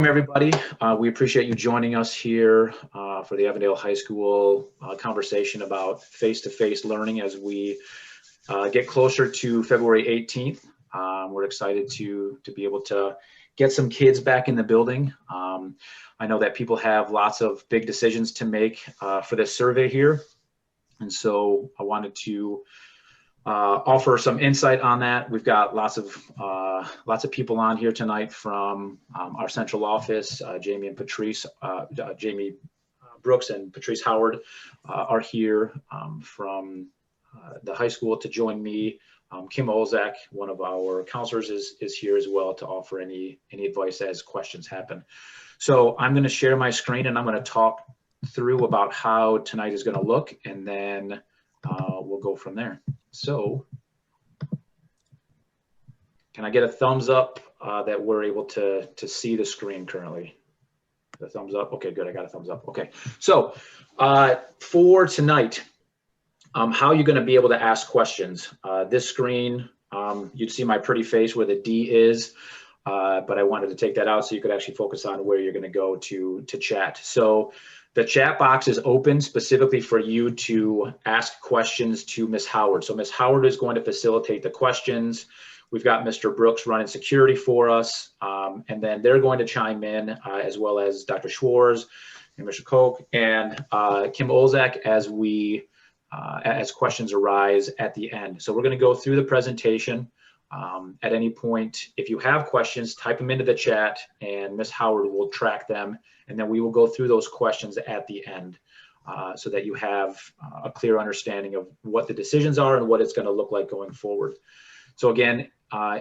Everybody. We appreciate you joining us here for the Avondale High School conversation about face-to-face learning as we get closer to February 18th. We're excited to be able to get some kids back in the building. I know that people have lots of big decisions to make for this survey here. And so I wanted to offer some insight on that. We've got lots of people on here tonight from our central office. Jamie and Patrice, Jamie Brooks and Patrice Howard are here from the high school to join me. Kim Olzak, one of our counselors, is here as well to offer any advice as questions happen. So I'm going to share my screen and I'm going to talk through about how tonight is going to look, and then we'll go from there. So can I get a thumbs up that we're able to see the screen currently? The thumbs up. Okay, good. I got a thumbs up. Okay. So for tonight, how you're going to be able to ask questions. This screen, you'd see my pretty face where the D is, but I wanted to take that out so you could actually focus on where you're going to go to chat. So the chat box is open specifically for you to ask questions to Ms. Howard. So Ms. Howard is going to facilitate the questions. We've got Mr. Brooks running security for us, and then they're going to chime in as well as Dr. Schwartz and Mr. Koch and Kim Olzak as questions arise at the end. So we're going to go through the presentation. At any point, if you have questions, type them into the chat and Ms. Howard will track them, and then we will go through those questions at the end so that you have a clear understanding of what the decisions are and what it's going to look like going forward. So again,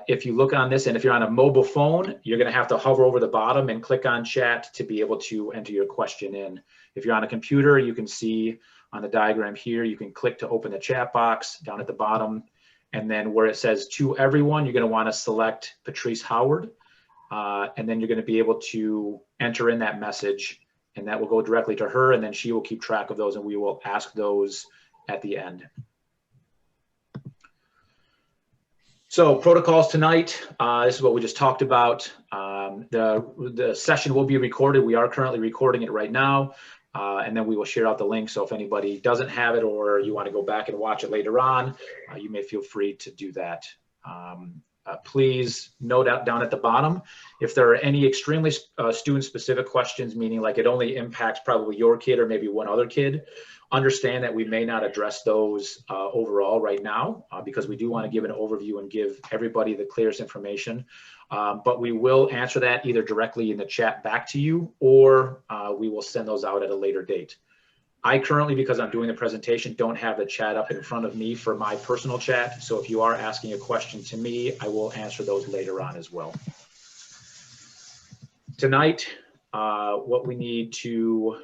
if you look on this, and if you're on a mobile phone, you're going to have to hover over the bottom and click on chat to be able to enter your question in. If you're on a computer, you can see on the diagram here, you can click to open the chat box down at the bottom. And then where it says to everyone, you're going to want to select Patrice Howard. And then you're going to be able to enter in that message, and that will go directly to her, and then she will keep track of those, and we will ask those at the end. So protocols tonight, this is what we just talked about. The session will be recorded. We are currently recording it right now. And then we will share out the link. So if anybody doesn't have it or you want to go back and watch it later on, you may feel free to do that. Please note out down at the bottom, if there are any extremely student-specific questions, meaning like it only impacts probably your kid or maybe one other kid, understand that we may not address those overall right now because we do want to give an overview and give everybody the clearest information. But we will answer that either directly in the chat back to you, or we will send those out at a later date. I currently, because I'm doing the presentation, don't have the chat up in front of me for my personal chat. So if you are asking a question to me, I will answer those later on as well. Tonight, what we need to,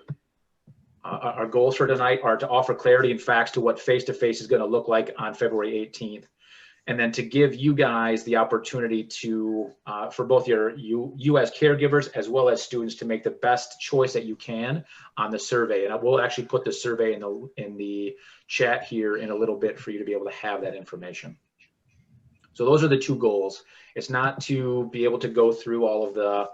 our goals for tonight are to offer clarity and facts to what face-to-face is going to look like on February 18th. And then to give you guys the opportunity to, for both you as caregivers as well as students, to make the best choice that you can on the survey. And I will actually put the survey in the chat here in a little bit for you to be able to have that information. So those are the two goals. It's not to be able to go through all of the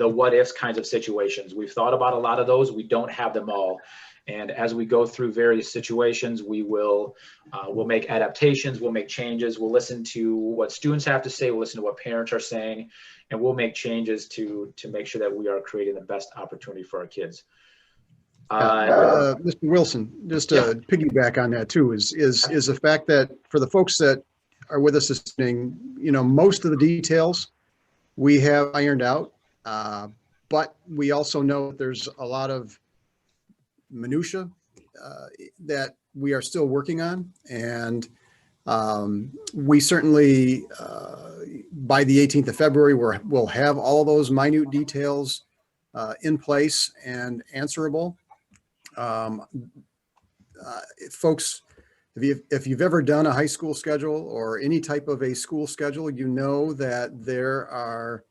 what ifs kinds of situations. We've thought about a lot of those. We don't have them all. And as we go through various situations, we will we'll make adaptations, we'll make changes, we'll listen to what students have to say, we'll listen to what parents are saying, and we'll make changes to make sure that we are creating the best opportunity for our kids. Mr. Wilson, just to piggyback on that too, is the fact that for the folks that are with us listening, you know, most of the details we have ironed out, but we also know there's a lot of minutia that we are still working on, and we certainly by the 18th of February we'll have all of those minute details in place and answerable. Folks, if you've ever done a high school schedule or any type of a school schedule, you know that there are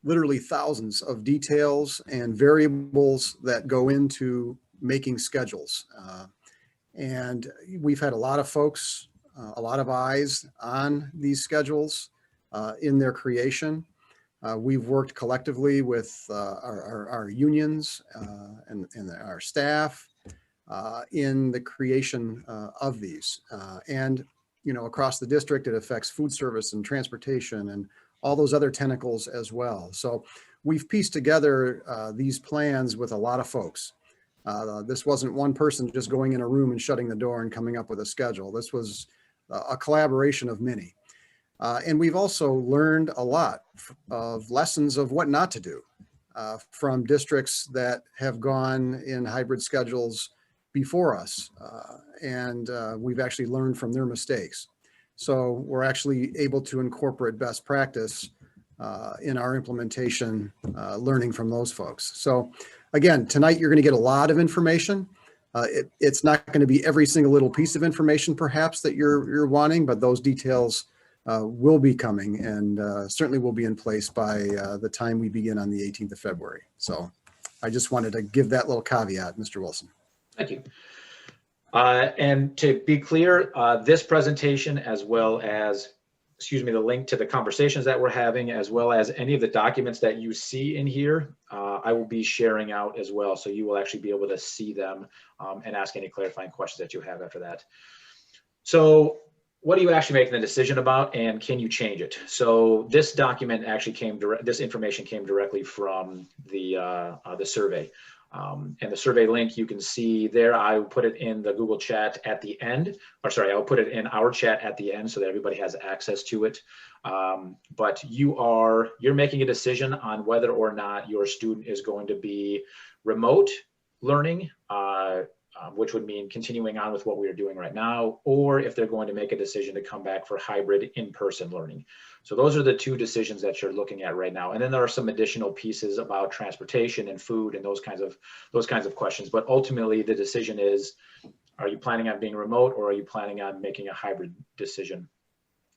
literally thousands of details and variables that go into making schedules. And we've had a lot of folks, a lot of eyes on these schedules. in their creation. We've worked collectively with our unions and our staff in the creation of these. And, you know, across the district, it affects food service and transportation and all those other tentacles as well. So we've pieced together these plans with a lot of folks. This wasn't one person just going in a room and shutting the door and coming up with a schedule. This was a collaboration of many. And we've also learned a lot of lessons of what not to do from districts that have gone in hybrid schedules before us. And we've actually learned from their mistakes. So we're actually able to incorporate best practice in our implementation, learning from those folks. So again, tonight you're going to get a lot of information. It's not going to be every single little piece of information perhaps that you're wanting, but those details will be coming and certainly will be in place by the time we begin on the 18th of February. So I just wanted to give that little caveat, Mr. Wilson. Thank you. And to be clear, this presentation, as well as, excuse me, the link to the conversations that we're having, as well as any of the documents that you see in here, I will be sharing out as well. So you will actually be able to see them and ask any clarifying questions that you have after that. So what are you actually making the decision about, and can you change it? So this document actually this information came directly from the survey. And the survey link you can see there. I will put it in the Google chat at the end, or sorry, I'll put it in our chat at the end so that everybody has access to it. But you're making a decision on whether or not your student is going to be remote learning, which would mean continuing on with what we are doing right now, or if they're going to make a decision to come back for hybrid in-person learning. So those are the two decisions that you're looking at right now. And then there are some additional pieces about transportation and food and those kinds of questions. But ultimately the decision is, are you planning on being remote, or are you planning on making a hybrid decision?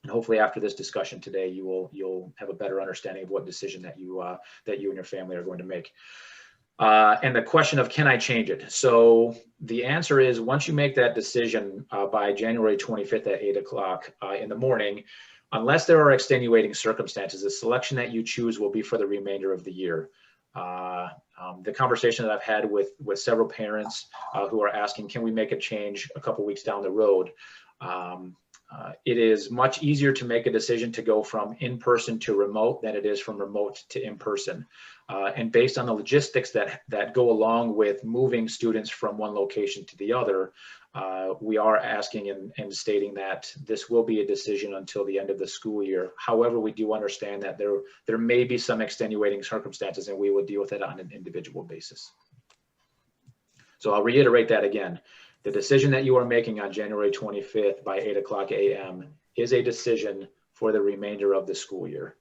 And hopefully after this discussion today, you'll have a better understanding of what decision that you and your family are going to make. And the question of, can I change it? So the answer is, once you make that decision by January 25th at 8 o'clock in the morning, unless there are extenuating circumstances, the selection that you choose will be for the remainder of the year. The conversation that I've had with several parents who are asking, can we make a change a couple weeks down the road? It is much easier to make a decision to go from in-person to remote than it is from remote to in-person. And based on the logistics that go along with moving students from one location to the other, we are asking and stating that this will be a decision until the end of the school year. However, we do understand that there may be some extenuating circumstances, and we will deal with it on an individual basis. So I'll reiterate that again. The decision that you are making on January 25th by 8 o'clock a.m. is a decision for the remainder of the school year.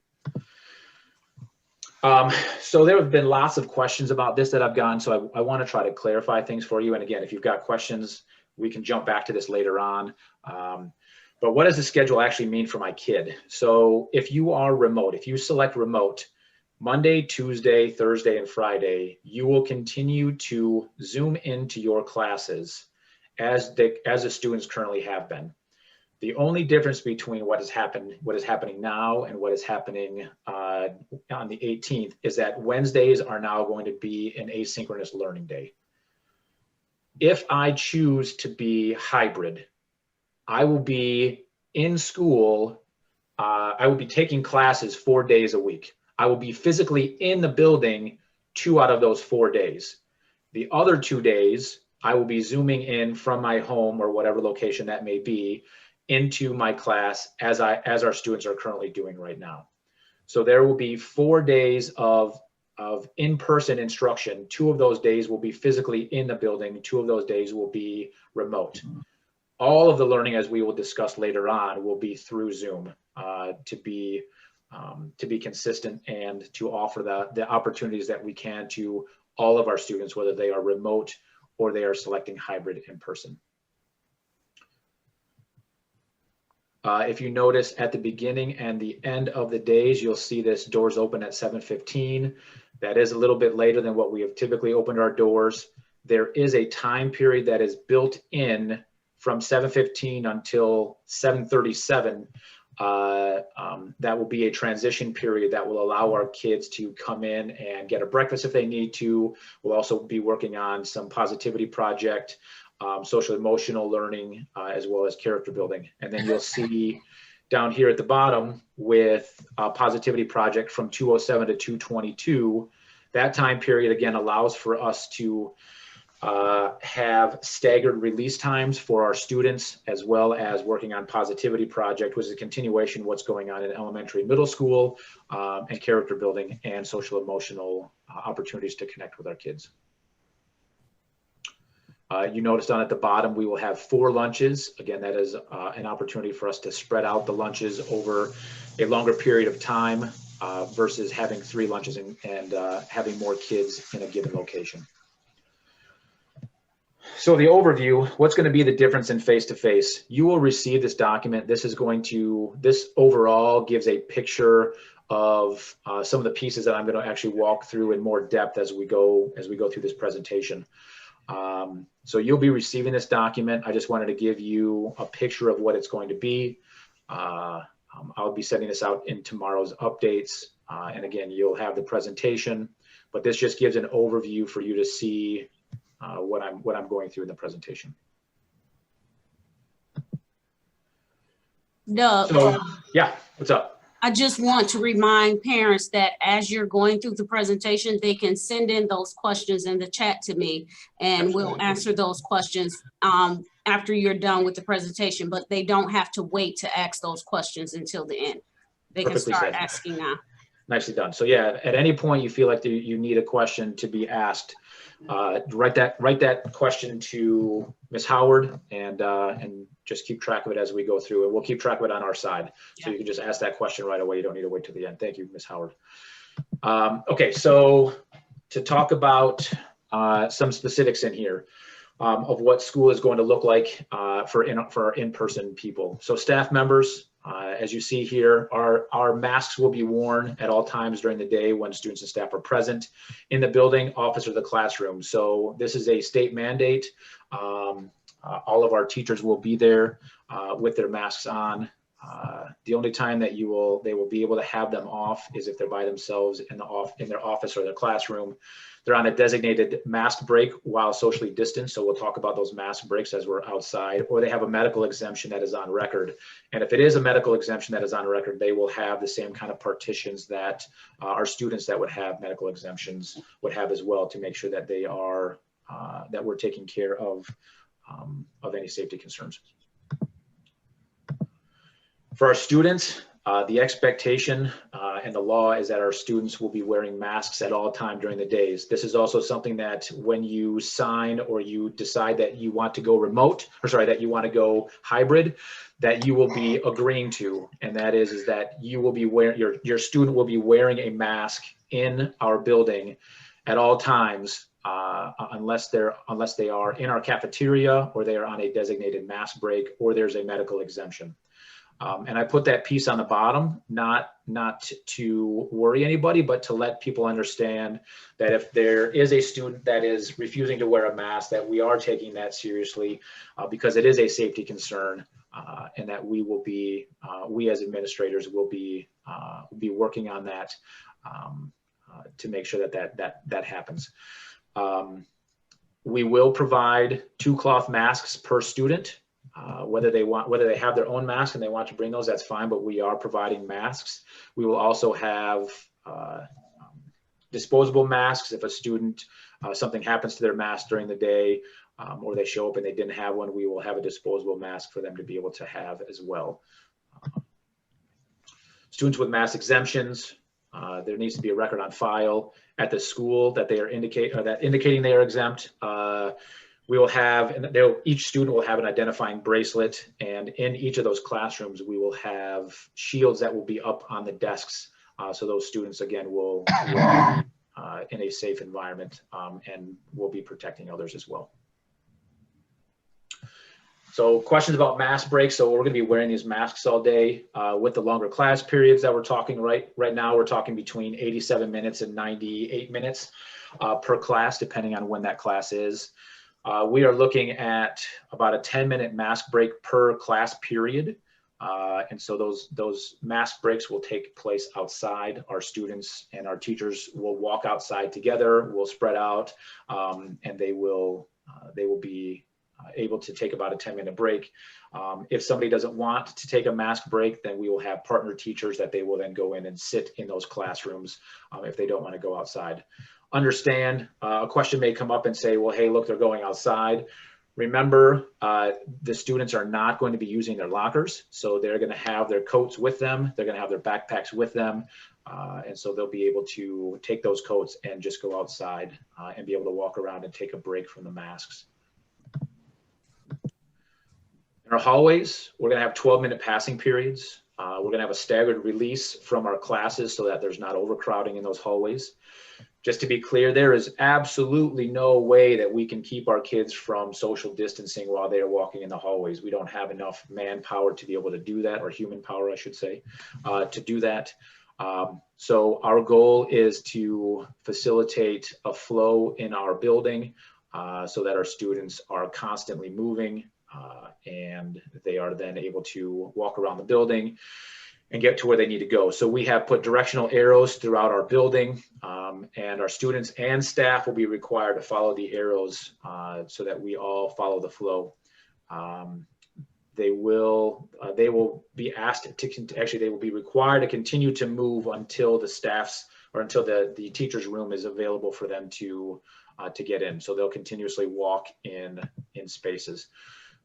So there have been lots of questions about this that I've gotten, so I want to try to clarify things for you. And again, if you've got questions, we can jump back to this later on. But what does the schedule actually mean for my kid? So if you are remote, if you select remote, Monday, Tuesday, Thursday, and Friday, you will continue to Zoom into your classes as the students currently have been. The only difference between what is happening now and what is happening on the 18th is that Wednesdays are now going to be an asynchronous learning day. If I choose to be hybrid, I will be in school. I will be taking classes 4 days a week. I will be physically in the building 2 out of those 4 days. The other 2 days, I will be Zooming in from my home or whatever location that may be into my class as our students are currently doing right now. So there will be 4 days of in-person instruction. 2 of those days will be physically in the building. 2 of those days will be remote. All of the learning, as we will discuss later on, will be through Zoom to be consistent and to offer the opportunities that we can to all of our students, whether they are remote or they are selecting hybrid in person. If you notice at the beginning and the end of the days, you'll see this doors open at 7:15. That is a little bit later than what we have typically opened our doors. There is a time period that is built in from 7:15 until 7:37 That will be a transition period that will allow our kids to come in and get a breakfast if they need to. We'll also be working on some positivity project, social emotional learning, as well as character building. And then you'll see down here at the bottom with a positivity project from 207 to 222, that time period again allows for us to have staggered release times for our students, as well as working on positivity project, which is a continuation of what's going on in elementary, middle school, and character building and social emotional opportunities to connect with our kids. You noticed down at the bottom, we will have 4 lunches. Again, that is an opportunity for us to spread out the lunches over a longer period of time versus having 3 lunches and having more kids in a given location. So the overview, what's going to be the difference in face-to-face? You will receive this document. This overall gives a picture of some of the pieces that I'm going to actually walk through in more depth as we go through this presentation. So you'll be receiving this document. I just wanted to give you a picture of what it's going to be. I'll be sending this out in tomorrow's updates. And again, you'll have the presentation, but this just gives an overview for you to see what I'm going through in the presentation. Doug, so, yeah, what's up? I just want to remind parents that as you're going through the presentation, they can send in those questions in the chat to me, and we'll answer those questions after you're done with the presentation, but they don't have to wait to ask those questions until the end. They can start asking now. Nicely done. So yeah, at any point you feel like you need a question to be asked, write that question to Ms. Howard and just keep track of it as we go through, and we'll keep track of it on our side. So you can just ask that question right away. You don't need to wait till the end. Thank you, Ms. Howard. Okay, so to talk about some specifics in here of what school is going to look like for our in-person people. So staff members, as you see here, our masks will be worn at all times during the day when students and staff are present in the building, office, or the classroom. So this is a state mandate. All of our teachers will be there with their masks on. The only time that they will be able to have them off is if they're by themselves in their office or their classroom. They're on a designated mask break while socially distanced. So we'll talk about those mask breaks as we're outside, or they have a medical exemption that is on record. And if it is a medical exemption that is on record, they will have the same kind of partitions that our students that would have medical exemptions would have as well, to make sure that they are, that we're taking care of any safety concerns. For our students, the expectation and the law is that our students will be wearing masks at all time during the days. This is also something that when you sign or you decide that you want to go remote, or sorry, that you want to go hybrid, that you will be agreeing to, and that is that you will be wearing, your student will be wearing a mask in our building at all times, unless they are in our cafeteria, or they are on a designated mask break, or there's a medical exemption. And I put that piece on the bottom, not to worry anybody, but to let people understand that if there is a student that is refusing to wear a mask, that we are taking that seriously, because it is a safety concern, and that we will be, we as administrators will be working on that to make sure that happens. We will provide 2 cloth masks per student. Whether they have their own mask and they want to bring those, that's fine, but we are providing masks. We will also have disposable masks if a student, something happens to their mask during the day, or they show up and they didn't have one, we will have a disposable mask for them to be able to have as well. Students with mask exemptions, there needs to be a record on file at the school that they are indicating they are exempt. We will have, and each student will have an identifying bracelet, and in each of those classrooms, we will have shields that will be up on the desks. So those students, again, will be in a safe environment, and will be protecting others as well. So questions about mask breaks. So we're going to be wearing these masks all day with the longer class periods that we're talking right now. We're talking between 87 minutes and 98 minutes per class, depending on when that class is. We are looking at about a 10-minute mask break per class period. And so those mask breaks will take place outside. Our students and our teachers will walk outside together, we'll spread out, and they will be able to take about a 10-minute break. If somebody doesn't want to take a mask break, then we will have partner teachers that they will then go in and sit in those classrooms if they don't want to go outside. Understand, a question may come up and say, well, hey, look, they're going outside. Remember, the students are not going to be using their lockers, so they're going to have their coats with them, they're going to have their backpacks with them, and so they'll be able to take those coats and just go outside and be able to walk around and take a break from the masks. In our hallways, we're going to have 12-minute passing periods. We're going to have a staggered release from our classes so that there's not overcrowding in those hallways. Just to be clear, there is absolutely no way that we can keep our kids from social distancing while they are walking in the hallways. We don't have enough manpower to be able to do that, or human power, I should say, to do that. So our goal is to facilitate a flow in our building so that our students are constantly moving and they are then able to walk around the building and get to where they need to go. So we have put directional arrows throughout our building, and our students and staff will be required to follow the arrows so that we all follow the flow. They will be asked to, actually they will be required to continue to move until the staff's, or until the teacher's room is available for them to get in. So they'll continuously walk in spaces.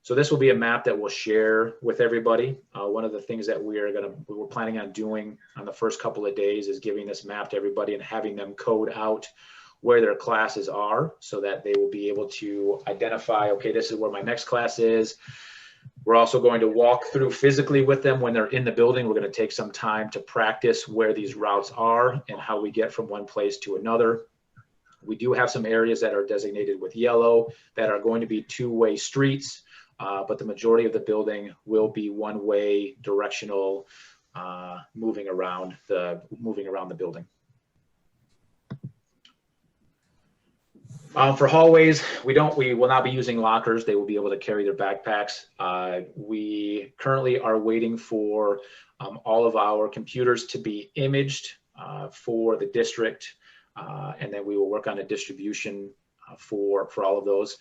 So this will be a map that we'll share with everybody. One of the things that we're planning on doing on the first couple of days is giving this map to everybody and having them code out where their classes are so that they will be able to identify, okay, this is where my next class is. We're also going to walk through physically with them when they're in the building. We're going to take some time to practice where these routes are and how we get from one place to another. We do have some areas that are designated with yellow that are going to be two-way streets. But the majority of the building will be one-way directional moving around the building. For hallways, we will not be using lockers. They will be able to carry their backpacks. We currently are waiting for all of our computers to be imaged for the district, and then we will work on a distribution for all of those.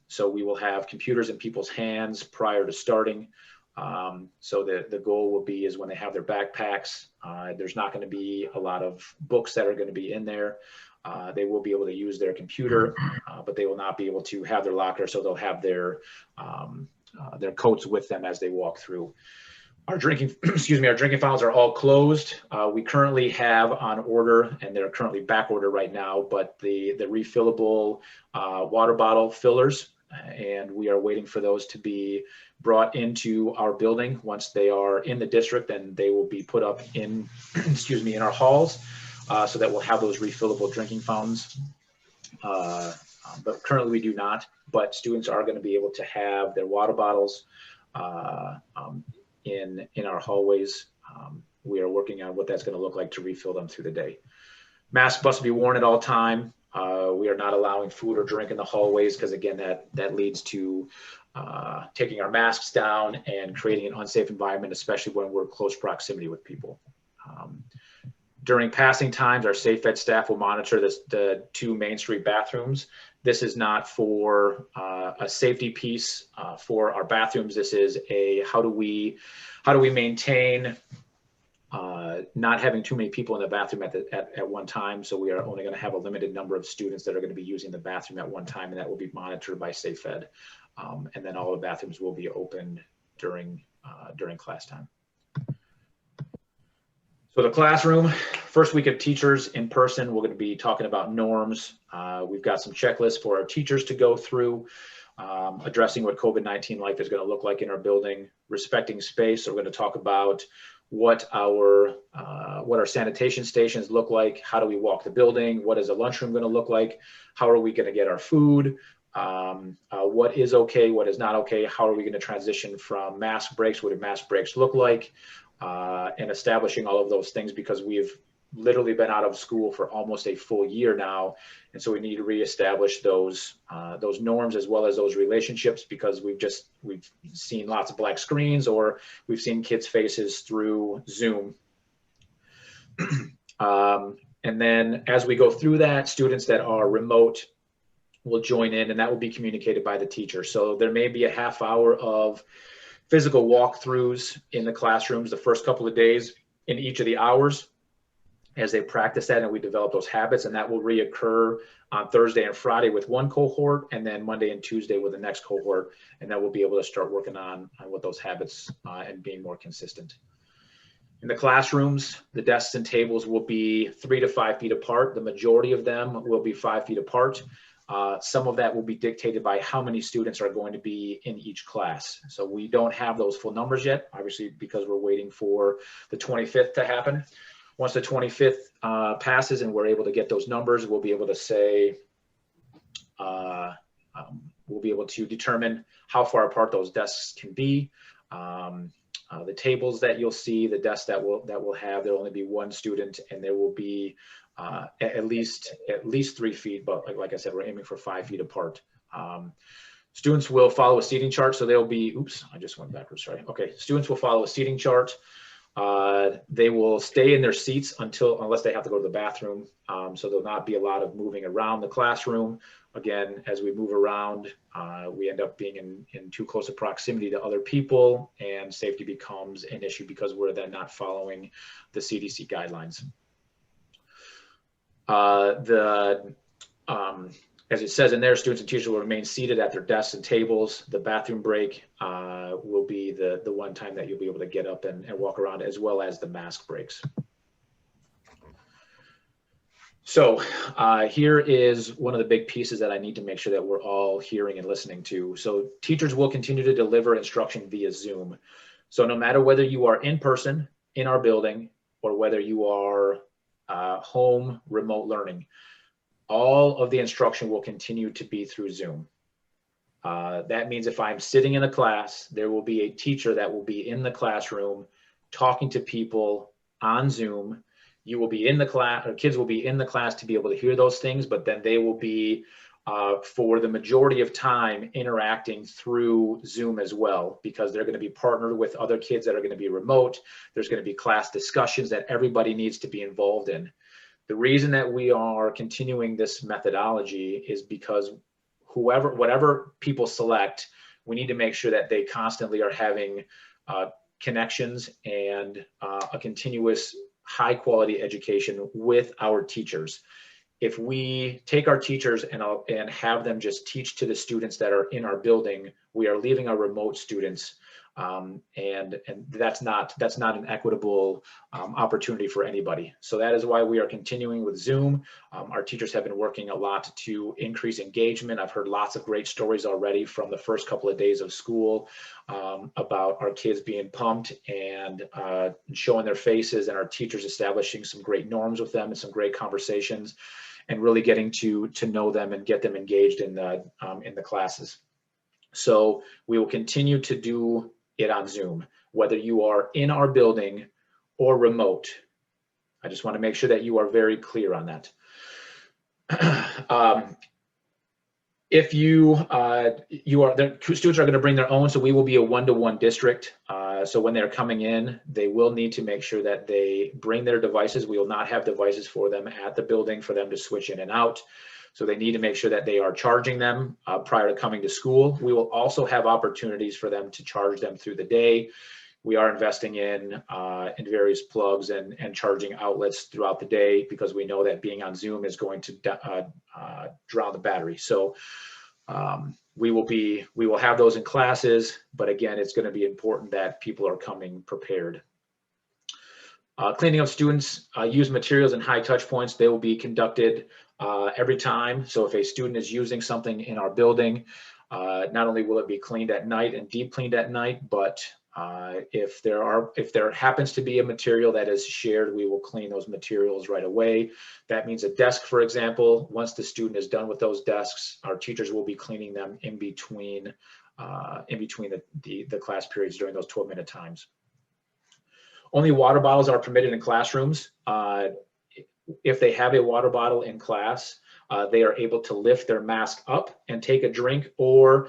So we will have computers in people's hands prior to starting. So the goal will be is when they have their backpacks, there's not going to be a lot of books that are going to be in there. They will be able to use their computer, but they will not be able to have their locker. So they'll have their coats with them as they walk through. Our drinking fountains are all closed. We currently have on order, and they're currently back order right now, but the refillable water bottle fillers, and we are waiting for those to be brought into our building. Once they are in the district, then they will be put up in, in our halls, so that we'll have those refillable drinking fountains. But currently we do not, but students are going to be able to have their water bottles in our hallways. We are working on what that's going to look like to refill them through the day. Masks must be worn at all time. We are not allowing food or drink in the hallways because, again, that leads to taking our masks down and creating an unsafe environment, especially when we're in close proximity with people. During passing times, our Safe Ed staff will monitor the 2 Main Street bathrooms. This is not for a safety piece for our bathrooms. This is a how do we maintain not having too many people in the bathroom at one time. So we are only going to have a limited number of students that are going to be using the bathroom at one time, and that will be monitored by Safe Ed. And then all the bathrooms will be opened during class time. So the classroom, first week of teachers in person, we're going to be talking about norms. We've got some checklists for our teachers to go through, addressing what COVID-19 life is going to look like in our building, respecting space. So we're going to talk about what our sanitation stations look like. How do we walk the building? What is a lunchroom going to look like? How are we going to get our food? What is okay? What is not okay? How are we going to transition from mask breaks? What do mask breaks look like? And establishing all of those things, because we've literally been out of school for almost a full year now. And so we need to reestablish those norms as well as those relationships, because we've seen lots of black screens, or we've seen kids' faces through Zoom. And then as we go through that, students that are remote will join in, and that will be communicated by the teacher. So there may be a half hour of physical walkthroughs in the classrooms the first couple of days in each of the hours as they practice that, and we develop those habits, and that will reoccur on Thursday and Friday with one cohort, and then Monday and Tuesday with the next cohort, and then we'll be able to start working on what those habits and being more consistent. In the classrooms, the desks and tables will be 3 to 5 feet apart. The majority of them will be 5 feet apart. Some of that will be dictated by how many students are going to be in each class. So we don't have those full numbers yet, obviously, because we're waiting for the 25th to happen. Once the 25th passes and we're able to get those numbers, we'll be able to say, we'll be able to determine how far apart those desks can be. The tables that you'll see, the desks that will have, there'll only be one student, and there will be at least 3 feet, but like I said, we're aiming for 5 feet apart. Students will follow a seating chart, so they'll be, oops, I just went backwards, sorry. Okay, students will follow a seating chart. They will stay in their seats unless they have to go to the bathroom. So there'll not be a lot of moving around the classroom. Again, as we move around, we end up being in too close a proximity to other people, and safety becomes an issue because we're then not following the CDC guidelines. As it says in there, students and teachers will remain seated at their desks and tables. The bathroom break will be the one time that you'll be able to get up and walk around, as well as the mask breaks. So here is one of the big pieces that I need to make sure that we're all hearing and listening to. So teachers will continue to deliver instruction via Zoom. So no matter whether you are in person in our building or whether you are home remote learning, all of the instruction will continue to be through Zoom. That means if I'm sitting in a class, there will be a teacher that will be in the classroom talking to people on Zoom. You will be in the class, or kids will be in the class to be able to hear those things, but then they will be, for the majority of time, interacting through Zoom as well, because they're going to be partnered with other kids that are going to be remote. There's going to be class discussions that everybody needs to be involved in. The reason that we are continuing this methodology is because whatever people select, we need to make sure that they constantly are having connections and a continuous high quality education with our teachers. If we take our teachers and have them just teach to the students that are in our building, we are leaving our remote students, and that's not an equitable opportunity for anybody. So that is why we are continuing with Zoom. Our teachers have been working a lot to increase engagement. I've heard lots of great stories already from the first couple of days of school about our kids being pumped and showing their faces, and our teachers establishing some great norms with them and some great conversations, and really getting to know them and get them engaged in the classes. So we will continue to do it on Zoom, whether you are in our building or remote. I just want to make sure that you are very clear on that. If the students are going to bring their own, so we will be a one-to-one district. So when they're coming in, they will need to make sure that they bring their devices. We will not have devices for them at the building for them to switch in and out. So they need to make sure that they are charging them prior to coming to school. We will also have opportunities for them to charge them through the day. We are investing in various plugs and charging outlets throughout the day, because we know that being on Zoom is going to drown the battery. So we will have those in classes, but again, it's going to be important that people are coming prepared. Cleaning up students use materials and high touch points. They will be conducted every time. So if a student is using something in our building, not only will it be cleaned at night and deep cleaned at night, but if there happens to be a material that is shared, we will clean those materials right away. That means a desk, for example, once the student is done with those desks, our teachers will be cleaning them in between the class periods during those 12-minute times. Only water bottles are permitted in classrooms. if they have a water bottle in class, they are able to lift their mask up and take a drink, or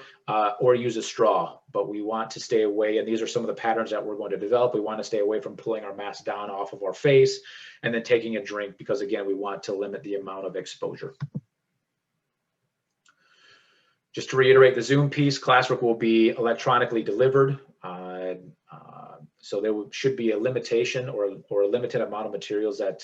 use a straw. But we want to stay away, and these are some of the patterns that we're going to develop. We want to stay away from pulling our mask down off of our face and then taking a drink, because again, we want to limit the amount of exposure. Just to reiterate the Zoom piece, classwork will be electronically delivered. So there should be a limitation or a limited amount of materials that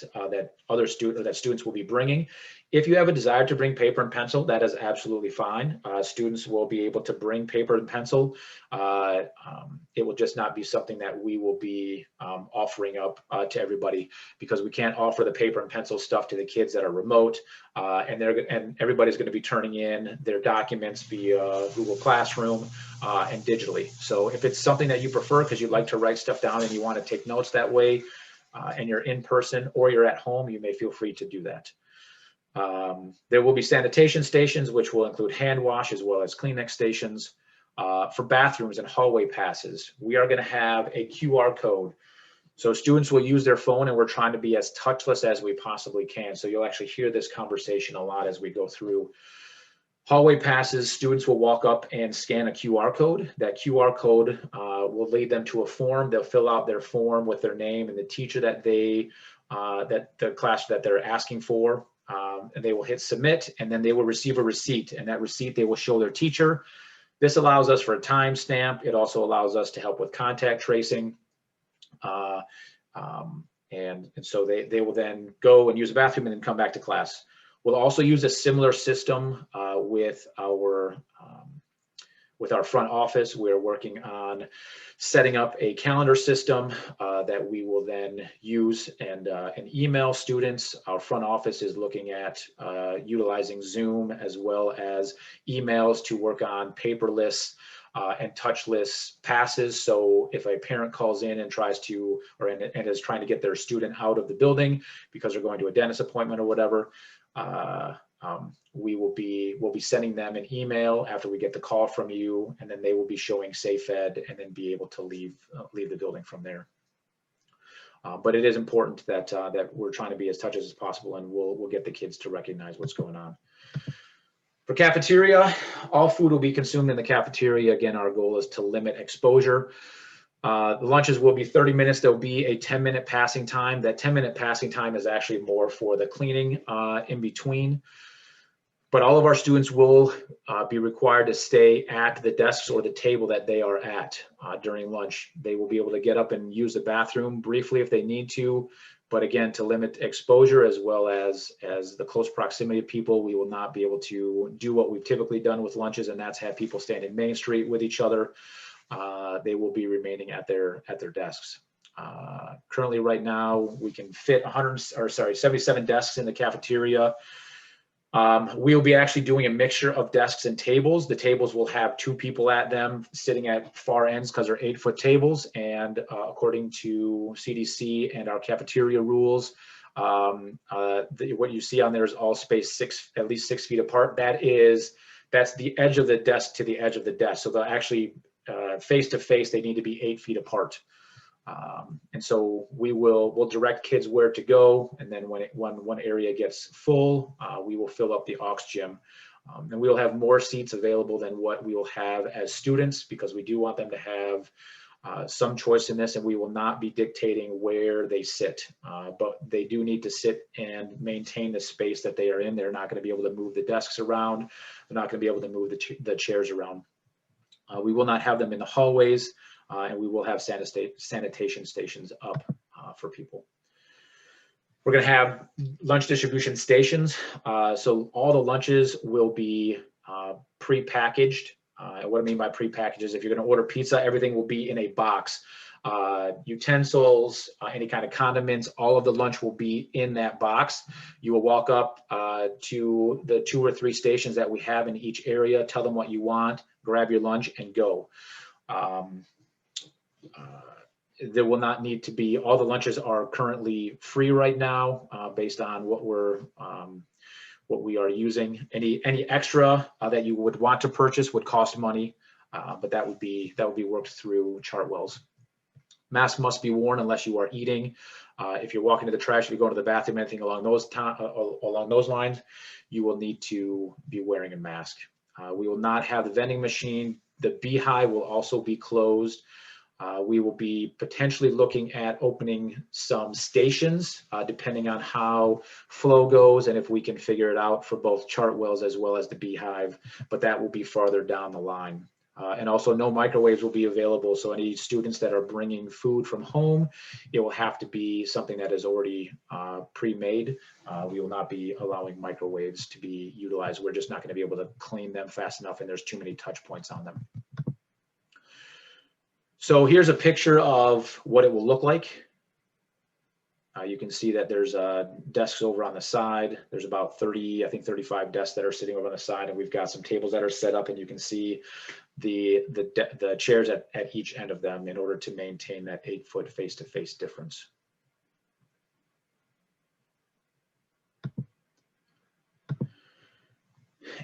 students will be bringing. If you have a desire to bring paper and pencil, that is absolutely fine. Students will be able to bring paper and pencil. It will just not be something that we will be offering up to everybody, because we can't offer the paper and pencil stuff to the kids that are remote, and everybody's going to be turning in their documents via Google Classroom and digitally. So if it's something that you prefer because you like to write stuff down and you want to take notes that way, and you're in person or you're at home, you may feel free to do that. There will be sanitation stations, which will include hand wash as well as Kleenex stations. For bathrooms and hallway passes, we are going to have a QR code. So students will use their phone, and we're trying to be as touchless as we possibly can. So you'll actually hear this conversation a lot as we go through. Hallway passes, students will walk up and scan a QR code. That QR code will lead them to a form. They'll fill out their form with their name and the teacher that the class that they're asking for. And they will hit submit, and then they will receive a receipt, and that receipt they will show their teacher. This allows us for a timestamp. It also allows us to help with contact tracing. And so they will then go and use the bathroom and then come back to class. We'll also use a similar system with our front office. We're working on setting up a calendar system that we will then use and email students. Our front office is looking at utilizing Zoom as well as emails to work on paperless and touchless passes. So if a parent calls in and tries to, and is trying to get their student out of the building because they're going to a dentist appointment or whatever, we'll be sending them an email after we get the call from you, and then they will be showing SafeEd and then be able to leave the building from there. But it is important that we're trying to be as touchless as possible, and we'll get the kids to recognize what's going on. For cafeteria, all food will be consumed in the cafeteria. Again, our goal is to limit exposure. The lunches will be 30 minutes. There'll be a 10-minute passing time. That 10-minute passing time is actually more for the cleaning in between. But all of our students will be required to stay at the desks or the table that they are at during lunch. They will be able to get up and use the bathroom briefly if they need to. But again, to limit exposure as well as the close proximity of people, we will not be able to do what we've typically done with lunches, and that's have people stand in Main Street with each other. They will be remaining at their desks. Currently, right now, we can fit 77 desks in the cafeteria. We'll be actually doing a mixture of desks and tables. The tables will have 2 people at them sitting at far ends because they're 8-foot tables. And according to CDC and our cafeteria rules, what you see on there is all spaced at least 6 feet apart. That's the edge of the desk to the edge of the desk. So they'll actually face to face, they need to be 8 feet apart. And so we'll direct kids where to go, and then when one area gets full, we will fill up the aux gym, and we'll have more seats available than what we will have as students, because we do want them to have some choice in this, and we will not be dictating where they sit, but they do need to sit and maintain the space that they are in. They're not going to be able to move the desks around. They're not going to be able to move the chairs around. We will not have them in the hallways. And we will have sanitation stations up for people. We're going to have lunch distribution stations. So all the lunches will be pre-packaged. What I mean by pre-packaged is if you're going to order pizza, everything will be in a box. Utensils, any kind of condiments, all of the lunch will be in that box. You will walk up to the 2 or 3 stations that we have in each area, tell them what you want, grab your lunch, and go. There will not need to be, all the lunches are currently free right now based on what we are using. Any extra that you would want to purchase would cost money, but that would be worked through Chartwell's. Mask must be worn unless you are eating. If you're walking to the trash, if you're going to the bathroom, anything along those lines, you will need to be wearing a mask. We will not have the vending machine. The beehive will also be closed. We will be potentially looking at opening some stations, depending on how flow goes and if we can figure it out for both Chartwells as well as the beehive, but that will be farther down the line. And also no microwaves will be available. So any students that are bringing food from home, it will have to be something that is already pre-made. We will not be allowing microwaves to be utilized. We're just not going to be able to clean them fast enough, and there's too many touch points on them. So here's a picture of what it will look like. You can see that there's desks over on the side. There's about 30, I think 35 desks that are sitting over on the side, and we've got some tables that are set up, and you can see the chairs at each end of them in order to maintain that 8-foot face-to-face difference.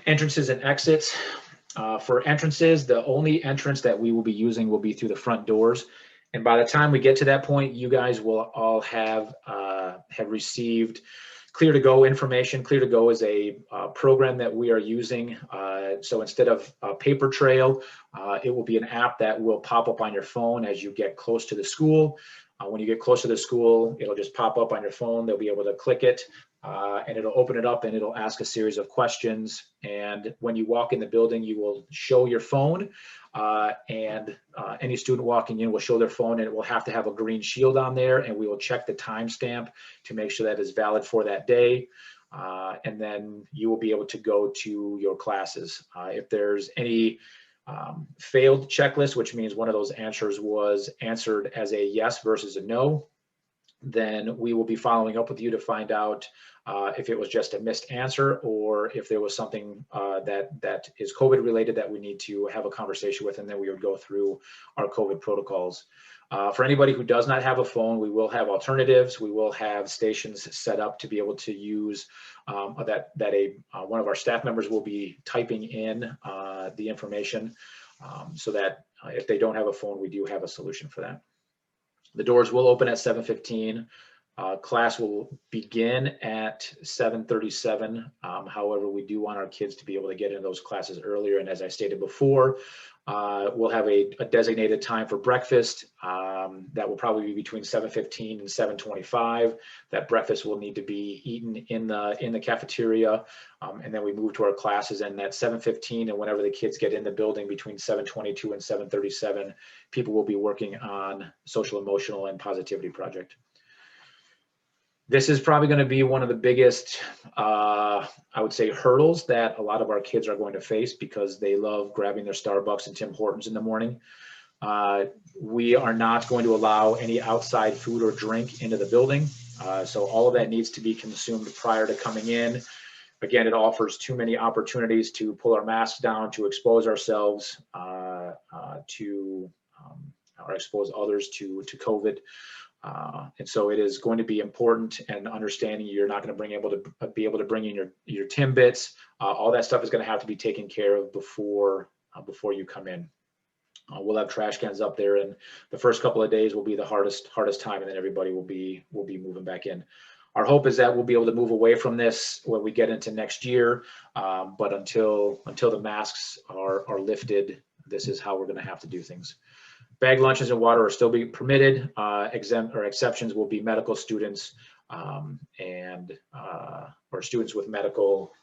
Entrances and exits. For entrances, the only entrance that we will be using will be through the front doors. And by the time we get to that point, you guys will all have received Clear to Go information. Clear to Go is a program that we are using. So instead of a paper trail, it will be an app that will pop up on your phone as you get close to the school. When you get close to the school, it'll just pop up on your phone. They'll be able to click it, and it'll open it up and it'll ask a series of questions. And when you walk in the building, you will show your phone, and any student walking in will show their phone, and it will have to have a green shield on there, and we will check the timestamp to make sure that is valid for that day. And then you will be able to go to your classes. If there's any failed checklist, which means one of those answers was answered as a yes versus a no, then we will be following up with you to find out if it was just a missed answer or if there was something that is COVID related that we need to have a conversation with, and then we would go through our COVID protocols. For anybody who does not have a phone, we will have alternatives. We will have stations set up to be able to use one of our staff members will be typing in the information so that if they don't have a phone, we do have a solution for that. The doors will open at 7:15. Class will begin at 7:37. However, we do want our kids to be able to get into those classes earlier. And as I stated before, we'll have a designated time for breakfast that will probably be between 7:15 and 7:25. That breakfast will need to be eaten in the cafeteria, and then we move to our classes. And at 7:15, and whenever the kids get in the building between 7:22 and 7:37, people will be working on social, emotional, and positivity project. This is probably going to be one of the biggest, I would say, hurdles that a lot of our kids are going to face because they love grabbing their Starbucks and Tim Hortons in the morning. We are not going to allow any outside food or drink into the building. So all of that needs to be consumed prior to coming in. Again, it offers too many opportunities to pull our masks down, to expose ourselves, or expose others to COVID. And so it is going to be important, and understanding you're not going to be able to bring in your Timbits. All that stuff is going to have to be taken care of before you come in. We'll have trash cans up there, and the first couple of days will be the hardest time, and then everybody will be moving back in. Our hope is that we'll be able to move away from this when we get into next year, but until the masks are lifted, this is how we're going to have to do things. Bag lunches and water are still being permitted. Exceptions will be medical students or students with medical,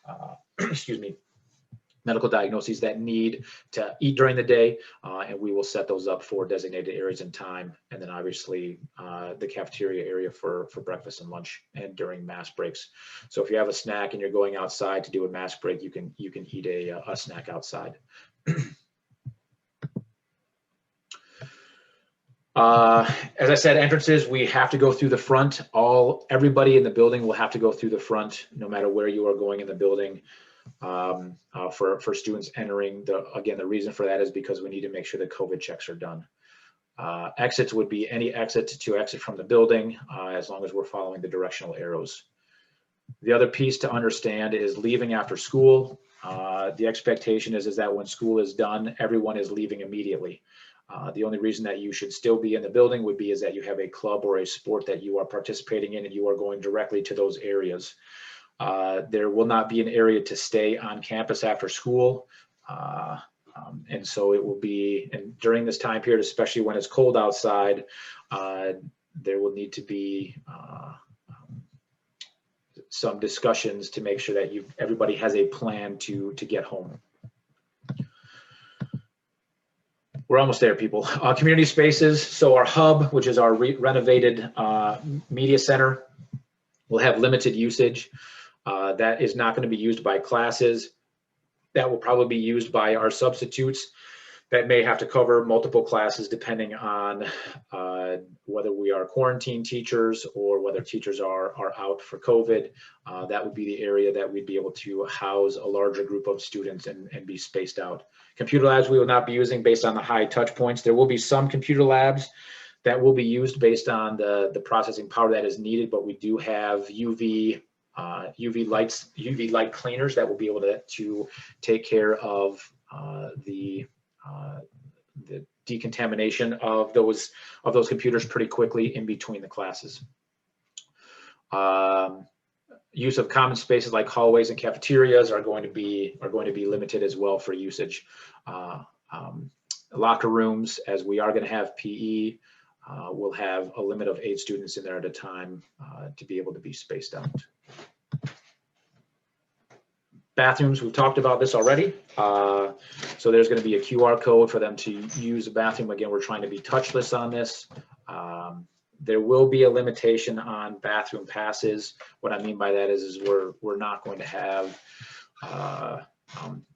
medical diagnoses that need to eat during the day, and we will set those up for designated areas and time. And then obviously the cafeteria area for breakfast and lunch and during mass breaks. So if you have a snack and you're going outside to do a mass break, you can eat a snack outside. As I said, entrances, we have to go through the front. Everybody in the building will have to go through the front, no matter where you are going in the building. For students entering, again, the reason for that is because we need to make sure that COVID checks are done. Exits would be any exit to exit from the building, as long as we're following the directional arrows. The other piece to understand is leaving after school. The expectation is that when school is done, everyone is leaving immediately. The only reason that you should still be in the building would be is that you have a club or a sport that you are participating in and you are going directly to those areas. There will not be an area to stay on campus after school. And so it will be, and during this time period, especially when it's cold outside, there will need to be some discussions to make sure that everybody has a plan to get home. We're almost there, people. Community spaces. So our hub, which is our renovated media center, will have limited usage. That is not going to be used by classes. That will probably be used by our substitutes that may have to cover multiple classes depending on whether we are quarantine teachers or whether teachers are out for COVID. That would be the area that we'd be able to house a larger group of students and be spaced out. Computer labs we will not be using based on the high touch points. There will be some computer labs that will be used based on the processing power that is needed, but we do have UV light cleaners that will be able to take care of the decontamination of those computers pretty quickly in between the classes. Use of common spaces like hallways and cafeterias are going to be limited as well for usage. Locker rooms, as we are going to have PE, we'll have a limit of 8 students in there at a time to be able to be spaced out. Bathrooms, we've talked about this already. So there's going to be a QR code for them to use a bathroom. Again, we're trying to be touchless on this. There will be a limitation on bathroom passes. What I mean by that is we're not going to have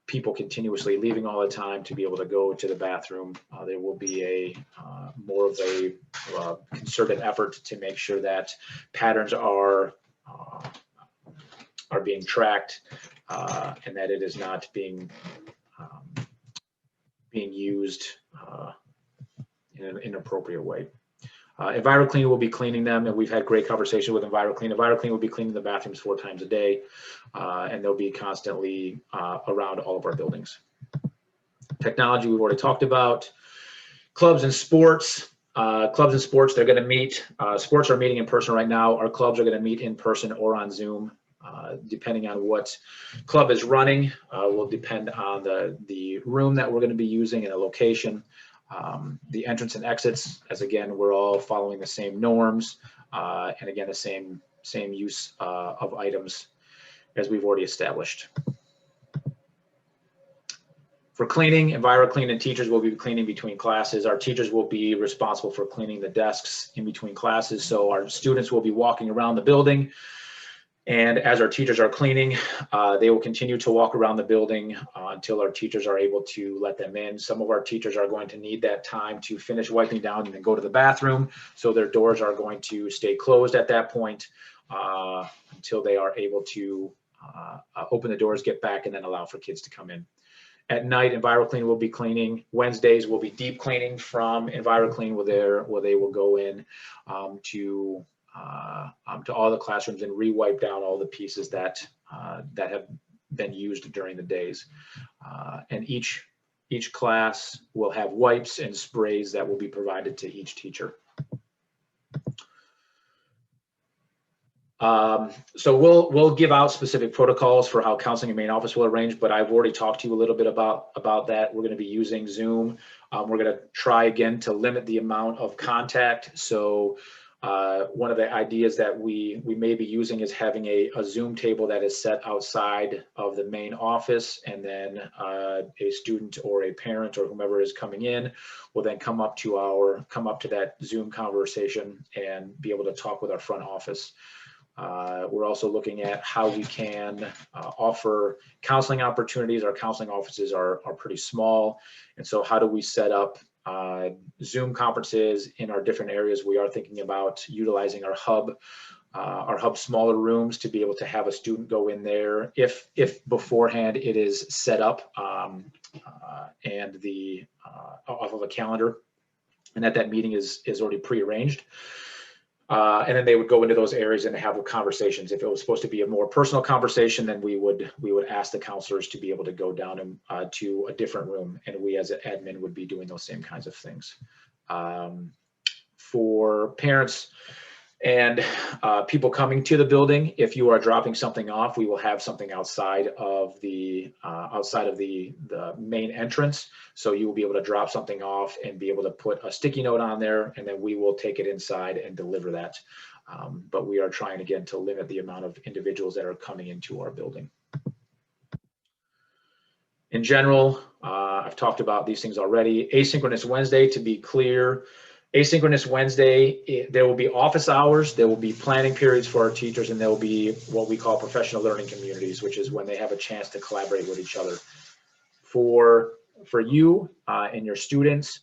people continuously leaving all the time to be able to go to the bathroom. There will be a more of a concerted effort to make sure that patterns are being tracked and that it is not being used in an inappropriate way. EnviroClean will be cleaning them, and we've had great conversation with EnviroClean. EnviroClean will be cleaning the bathrooms 4 times a day, and they'll be constantly around all of our buildings. Technology we've already talked about. Clubs and sports. They're going to meet. Sports are meeting in person right now. Our clubs are going to meet in person or on Zoom. Depending on what club is running, will depend on the room that we're going to be using and the location. The entrance and exits, as again, we're all following the same norms, and again, the same use of items as we've already established. For cleaning, EnviroClean and teachers will be cleaning between classes. Our teachers will be responsible for cleaning the desks in between classes. So our students will be walking around the building. And as our teachers are cleaning, they will continue to walk around the building until our teachers are able to let them in. Some of our teachers are going to need that time to finish wiping down and then go to the bathroom. So their doors are going to stay closed at that point until they are able to open the doors, get back, and then allow for kids to come in. At night, EnviroClean will be cleaning. Wednesdays will be deep cleaning from EnviroClean where they will go in to all the classrooms and re-wipe down all the pieces that have been used during the days. And each class will have wipes and sprays that will be provided to each teacher. So we'll give out specific protocols for how counseling and main office will arrange, but I've already talked to you a little bit about that. We're going to be using Zoom. We're going to try again to limit the amount of contact. So one of the ideas that we may be using is having a Zoom table that is set outside of the main office, and then a student or a parent or whomever is coming in will then come up to that Zoom conversation and be able to talk with our front office. We're also looking at how we can offer counseling opportunities. Our counseling offices are pretty small, and so how do we set up Zoom conferences in our different areas? We are thinking about utilizing our hub smaller rooms to be able to have a student go in there if beforehand it is set up and off of a calendar, and that meeting is already prearranged. And then they would go into those areas and have conversations. If it was supposed to be a more personal conversation, then we would ask the counselors to be able to go down to a different room, and we as an admin would be doing those same kinds of things. For parents and people coming to the building, if you are dropping something off, we will have something outside of the main entrance. So you will be able to drop something off and be able to put a sticky note on there, and then we will take it inside and deliver that. But we are trying again to limit the amount of individuals that are coming into our building. In general, I've talked about these things already. Asynchronous Wednesday, to be clear, Asynchronous Wednesday, there will be office hours, there will be planning periods for our teachers, and there will be what we call professional learning communities, which is when they have a chance to collaborate with each other. For you and your students,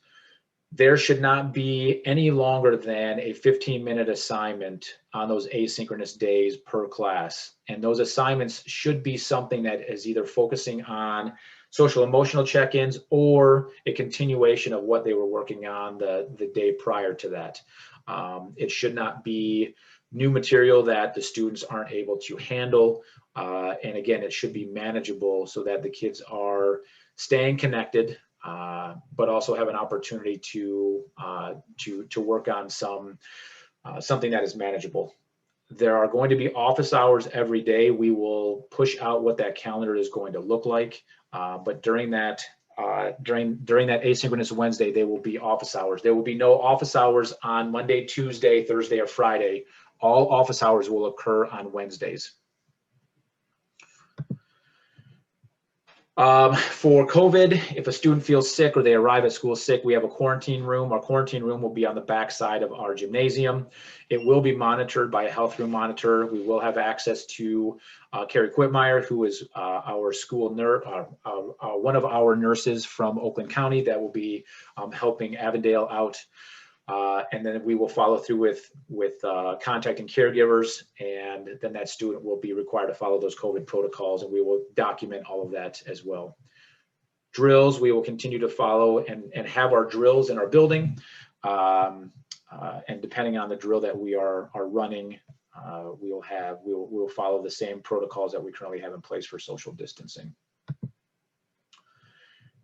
there should not be any longer than a 15-minute assignment on those asynchronous days per class. And those assignments should be something that is either focusing on social emotional check-ins or a continuation of what they were working on the day prior to that. It should not be new material that the students aren't able to handle. And again, it should be manageable so that the kids are staying connected, but also have an opportunity to work on something that is manageable. There are going to be office hours every day. We will push out what that calendar is going to look like. But during that Asynchronous Wednesday, there will be office hours. There will be no office hours on Monday, Tuesday, Thursday, or Friday. All office hours will occur on Wednesdays. For COVID, if a student feels sick or they arrive at school sick, we have a quarantine room. Our quarantine room will be on the back side of our gymnasium. It will be monitored by a health room monitor. We will have access to Carrie Quitmeyer, who is our school nurse, one of our nurses from Oakland County that will be helping Avondale out. And then we will follow through with contacting caregivers, and then that student will be required to follow those COVID protocols, and we will document all of that as well. Drills, we will continue to follow and have our drills in our building. And depending on the drill that we are running, we will follow the same protocols that we currently have in place for social distancing.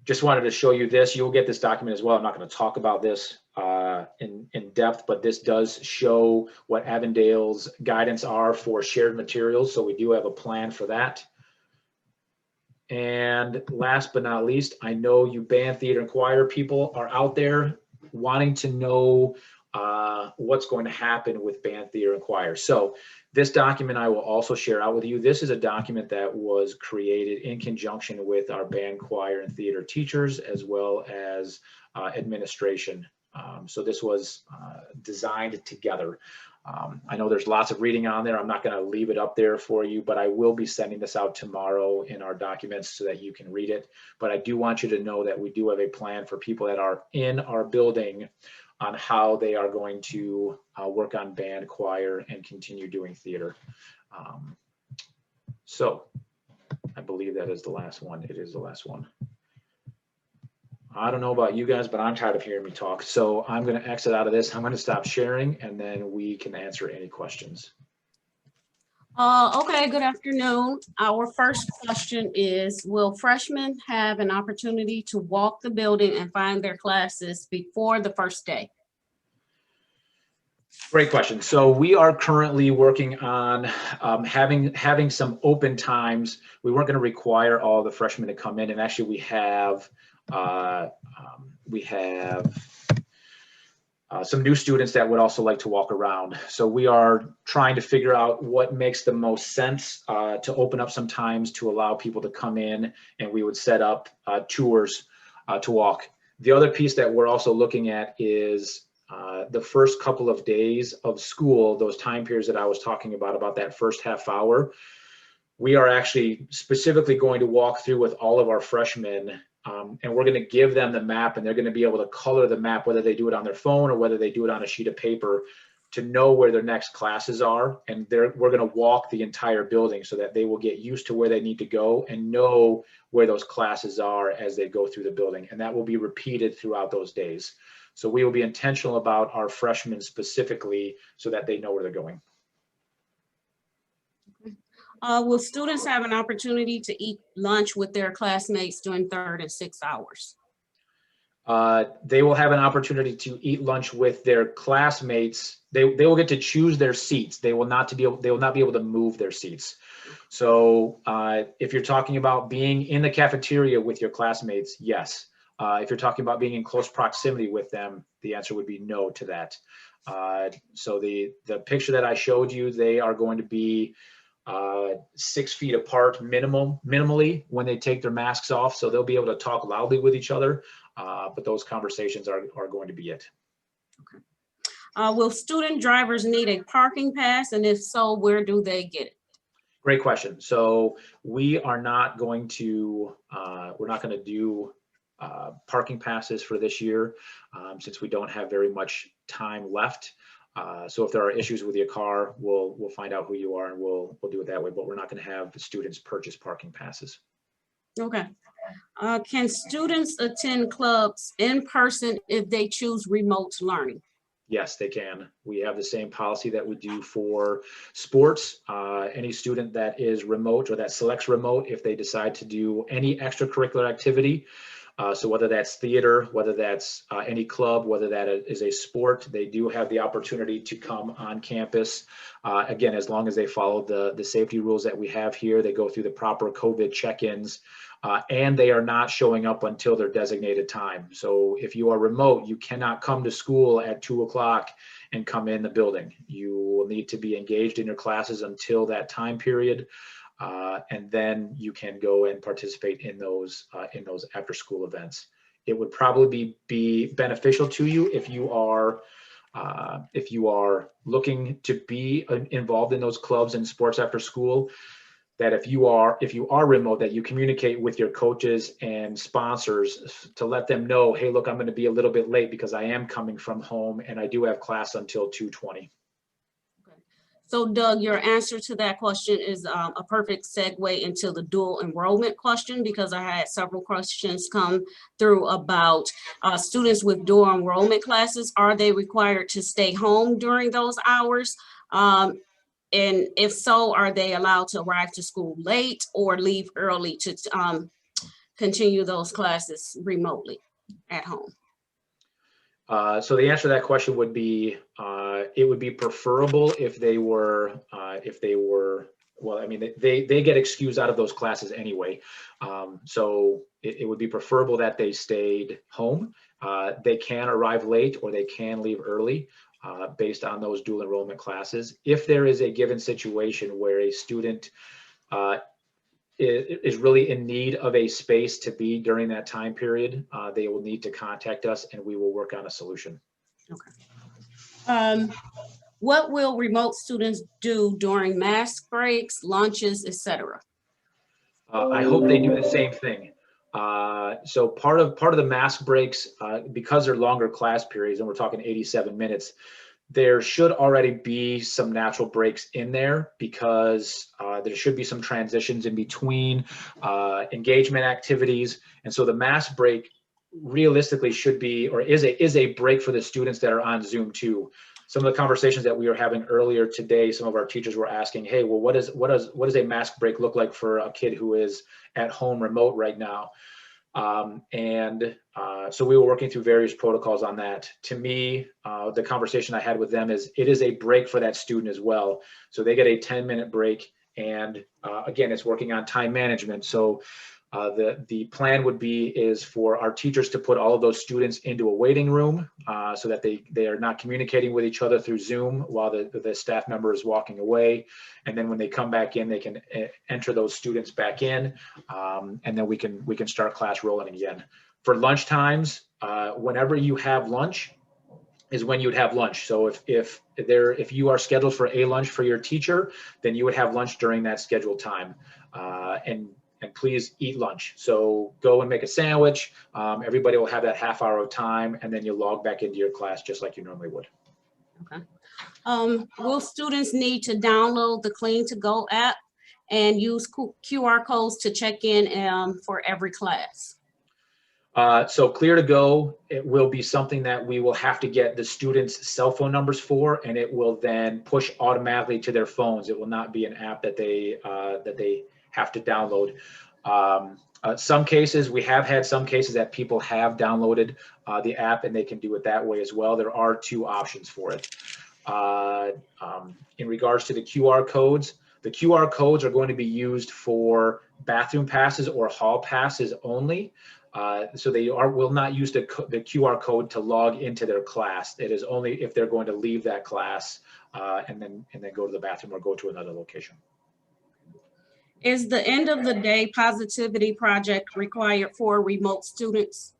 Just wanted to show you this. You will get this document as well. I'm not going to talk about this in depth, but this does show what Avondale's guidance are for shared materials. So we do have a plan for that. And last but not least, I know you band, theater, and choir people are out there wanting to know what's going to happen with band, theater, and choir. So this document I will also share out with you. This is a document that was created in conjunction with our band, choir, and theater teachers, as well as administration. So this was designed together. I know there's lots of reading on there. I'm not going to leave it up there for you, but I will be sending this out tomorrow in our documents so that you can read it. But I do want you to know that we do have a plan for people that are in our building on how they are going to work on band, choir, and continue doing theater. So I believe that is the last one. It is the last one. I don't know about you guys, but I'm tired of hearing me talk. So I'm going to exit out of this. I'm going to stop sharing, and then we can answer any questions. Okay, good afternoon. Our first question is, will freshmen have an opportunity to walk the building and find their classes before the first day? Great question. So we are currently working on having some open times. We weren't going to require all the freshmen to come in, and actually we have some new students that would also like to walk around. So we are trying to figure out what makes the most sense to open up some times to allow people to come in, and we would set up tours to walk. The other piece that we're also looking at is the first couple of days of school, those time periods that I was talking about that first half hour. We are actually specifically going to walk through with all of our freshmen, and we're going to give them the map, and they're going to be able to color the map, whether they do it on their phone or whether they do it on a sheet of paper, to know where their next classes are. And we're going to walk the entire building so that they will get used to where they need to go and know where those classes are as they go through the building. And that will be repeated throughout those days. So we will be intentional about our freshmen specifically so that they know where they're going. Will students have an opportunity to eat lunch with their classmates during 3rd and 6th hours? They will have an opportunity to eat lunch with their classmates. They will get to choose their seats. They will not be able to move their seats. So if you're talking about being in the cafeteria with your classmates, yes. If you're talking about being in close proximity with them, the answer would be no to that. So the picture that I showed you, they are going to be 6 feet apart minimally when they take their masks off. So they'll be able to talk loudly with each other, but those conversations are going to be it. Okay. Will student drivers need a parking pass? And if so, where do they get it? Great question. So we are not going to, do parking passes for this year since we don't have very much time left. So if there are issues with your car, we'll find out who you are and we'll do it that way, but we're not going to have the students purchase parking passes. Okay. Can students attend clubs in person if they choose remote learning? Yes, they can. We have the same policy that we do for sports. Any student that is remote or that selects remote, if they decide to do any extracurricular activity, so whether that's theater, whether that's any club, whether that is a sport, they do have the opportunity to come on campus. Again, as long as they follow the safety rules that we have here, they go through the proper COVID check-ins, and they are not showing up until their designated time. So if you are remote, you cannot come to school at 2 o'clock and come in the building. You will need to be engaged in your classes until that time period. And then you can go and participate in those after school events. It would probably be beneficial to you if you are looking to be involved in those clubs and sports after school, that if you are remote, that you communicate with your coaches and sponsors to let them know, hey, look, I'm going to be a little bit late because I am coming from home and I do have class until 2:20. So Doug, your answer to that question is a perfect segue into the dual enrollment question, because I had several questions come through about students with dual enrollment classes. Are they required to stay home during those hours? And if so, are they allowed to arrive to school late or leave early to continue those classes remotely at home? So the answer to that question would be, it would be preferable if they were, well, I mean, they get excused out of those classes anyway. So it would be preferable that they stayed home. They can arrive late or they can leave early based on those dual enrollment classes. If there is a given situation where a student is really in need of a space to be during that time period, they will need to contact us and we will work on a solution. Okay. What will remote students do during mask breaks, lunches, etc.? I hope they do the same thing. So part of the mask breaks, because they're longer class periods, and we're talking 87 minutes, there should already be some natural breaks in there because there should be some transitions in between engagement activities. And so the mask break realistically should be, or is a break for the students that are on Zoom too. Some of the conversations that we were having earlier today, some of our teachers were asking, hey, well, what does a mask break look like for a kid who is at home remote right now? So we were working through various protocols on that. To me, the conversation I had with them is it is a break for that student as well. So they get a 10-minute break, and again, it's working on time management. So the plan would be is for our teachers to put all of those students into a waiting room so that they are not communicating with each other through Zoom while the staff member is walking away. And then when they come back in, they can enter those students back in, and then we can start class rolling again. For lunch times, whenever you have lunch is when you would have lunch. So if you are scheduled for a lunch for your teacher, then you would have lunch during that scheduled time. And please eat lunch. So go and make a sandwich. Everybody will have that half hour of time, and then you log back into your class just like you normally would. Okay. Will students need to download the Clean2Go app and use QR codes to check in for every class? So Clear to Go, it will be something that we will have to get the students' cell phone numbers for, and it will then push automatically to their phones. It will not be an app that they have to download. Some cases, we have had some cases that people have downloaded the app and they can do it that way as well. There are two options for it. In regards to the QR codes are going to be used for bathroom passes or hall passes only. So they will not use the QR code to log into their class. It is only if they're going to leave that class and then go to the bathroom or go to another location. Is the end of the day positivity project required for remote students?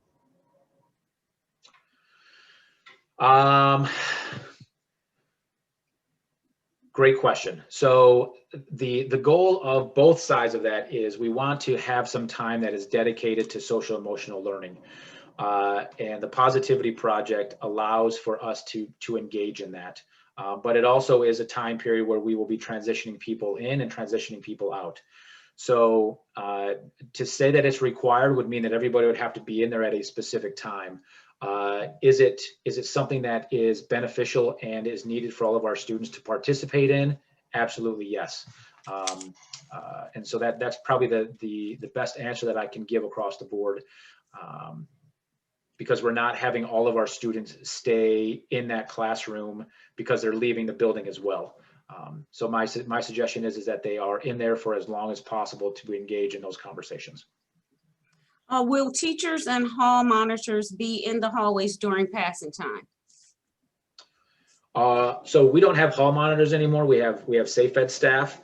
Great question. So the goal of both sides of that is we want to have some time that is dedicated to social emotional learning. And the positivity project allows for us to engage in that. But it also is a time period where we will be transitioning people in and transitioning people out. So to say that it's required would mean that everybody would have to be in there at a specific time. Is it something that is beneficial and is needed for all of our students to participate in? Absolutely, yes. And so that's probably the best answer that I can give across the board, because we're not having all of our students stay in that classroom because they're leaving the building as well. So my suggestion is that they are in there for as long as possible to engage in those conversations. Will teachers and hall monitors be in the hallways during passing time? So we don't have hall monitors anymore. We have safe ed staff.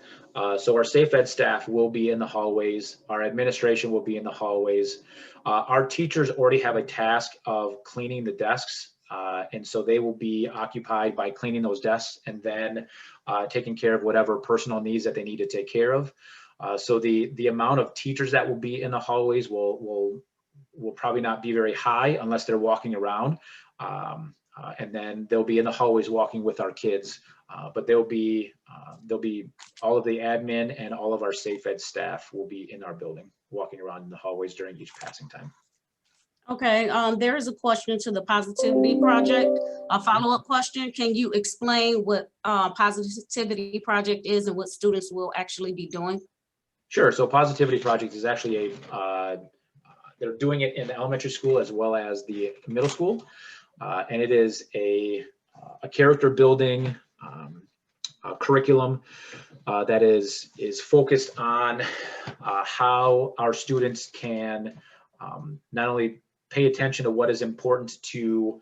So our safe ed staff will be in the hallways. Our administration will be in the hallways. Our teachers already have a task of cleaning the desks. And so they will be occupied by cleaning those desks and then taking care of whatever personal needs that they need to take care of. So the amount of teachers that will be in the hallways will probably not be very high unless they're walking around. And then they'll be in the hallways walking with our kids. But there'll be all of the admin and all of our safe ed staff will be in our building walking around in the hallways during each passing time. Okay, there is a question to the positivity project, a follow-up question. Can you explain what positivity project is and what students will actually be doing? Sure. So positivity project is actually they're doing it in the elementary school as well as the middle school. And it is a character building curriculum that is focused on how our students can not only pay attention to what is important to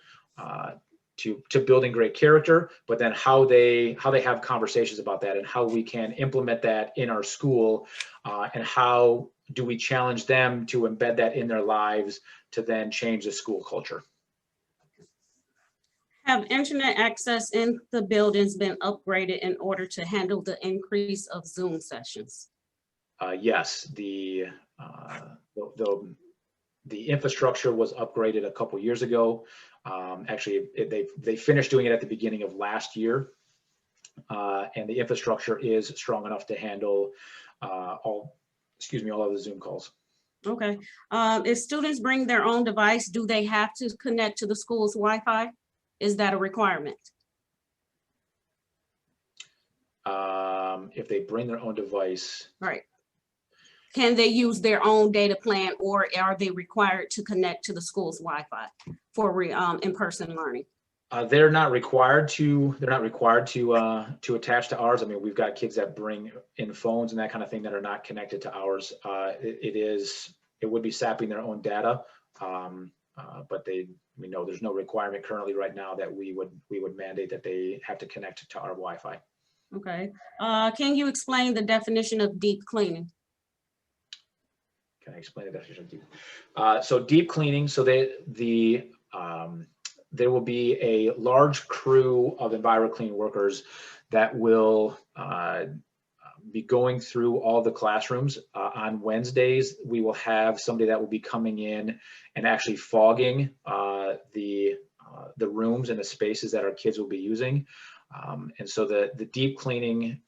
building great character, but then how they have conversations about that and how we can implement that in our school, and how do we challenge them to embed that in their lives to then change the school culture. Have internet access in the buildings been upgraded in order to handle the increase of Zoom sessions? Yes, the infrastructure was upgraded a couple years ago. Actually, they finished doing it at the beginning of last year, and the infrastructure is strong enough to handle all of the Zoom calls. Okay. If students bring their own device, do they have to connect to the school's Wi-Fi? Is that a requirement? If they bring their own device. Right. Can they use their own data plan, or are they required to connect to the school's Wi-Fi for in-person learning? They're not required to. They're not required to attach to ours. I mean, we've got kids that bring in phones and that kind of thing that are not connected to ours. It would be sapping their own data, but there's no requirement currently right now that we would mandate that they have to connect to our Wi-Fi. Okay. Can you explain the definition of deep cleaning? Can I explain the definition of deep? So deep cleaning. So there will be a large crew of EnviroClean workers that will be going through all the classrooms. On Wednesdays, we will have somebody that will be coming in and actually fogging the rooms and the spaces that our kids will be using. And so the deep cleaning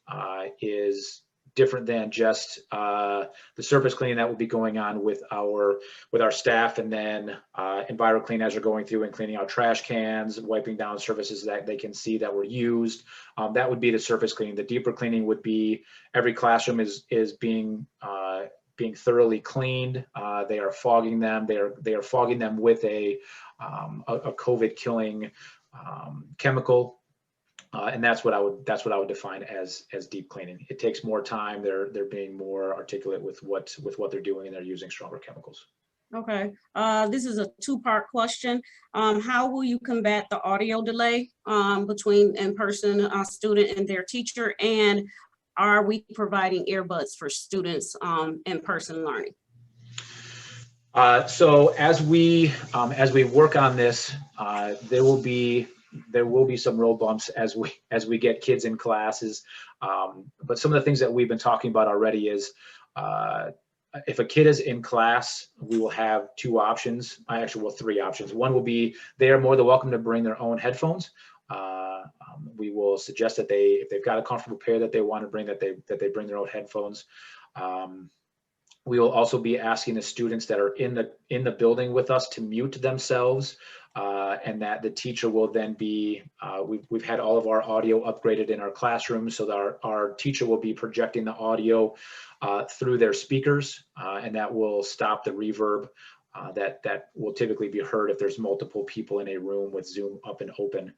is different than just the surface cleaning that will be going on with our staff, and then EnviroClean as you're going through and cleaning out trash cans, wiping down surfaces that they can see that were used. That would be the surface cleaning. The deeper cleaning would be every classroom is being thoroughly cleaned. They are fogging them. They are fogging them with a COVID killing chemical. And that's what I would define as deep cleaning. It takes more time. They're being more articulate with what they're doing, and they're using stronger chemicals. Okay, this is a two-part question. How will you combat the audio delay between in-person student and their teacher? And are we providing earbuds for students in-person learning? So as we work on this, there will be some road bumps as we get kids in classes. But some of the things that we've been talking about already is if a kid is in class, we will have two options. Three options. One will be they are more than welcome to bring their own headphones. We will suggest that if they've got a comfortable pair that they want to bring, that they bring their own headphones. We will also be asking the students that are in the building with us to mute themselves, and that the teacher will then be. We've had all of our audio upgraded in our classrooms, so that our teacher will be projecting the audio through their speakers, and that will stop the reverb that will typically be heard if there's multiple people in a room with Zoom up and open.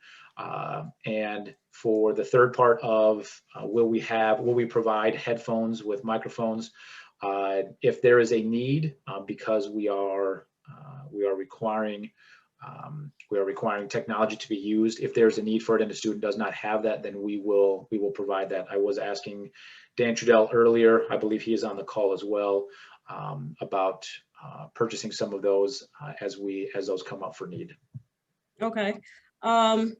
And for the third part of will we provide headphones with microphones? If there is a need, because we are requiring technology to be used. If there's a need for it and the student does not have that, then we will provide that. I was asking Dan Trudell earlier, I believe he is on the call as well, about purchasing some of those as those come up for need. Okay. Hold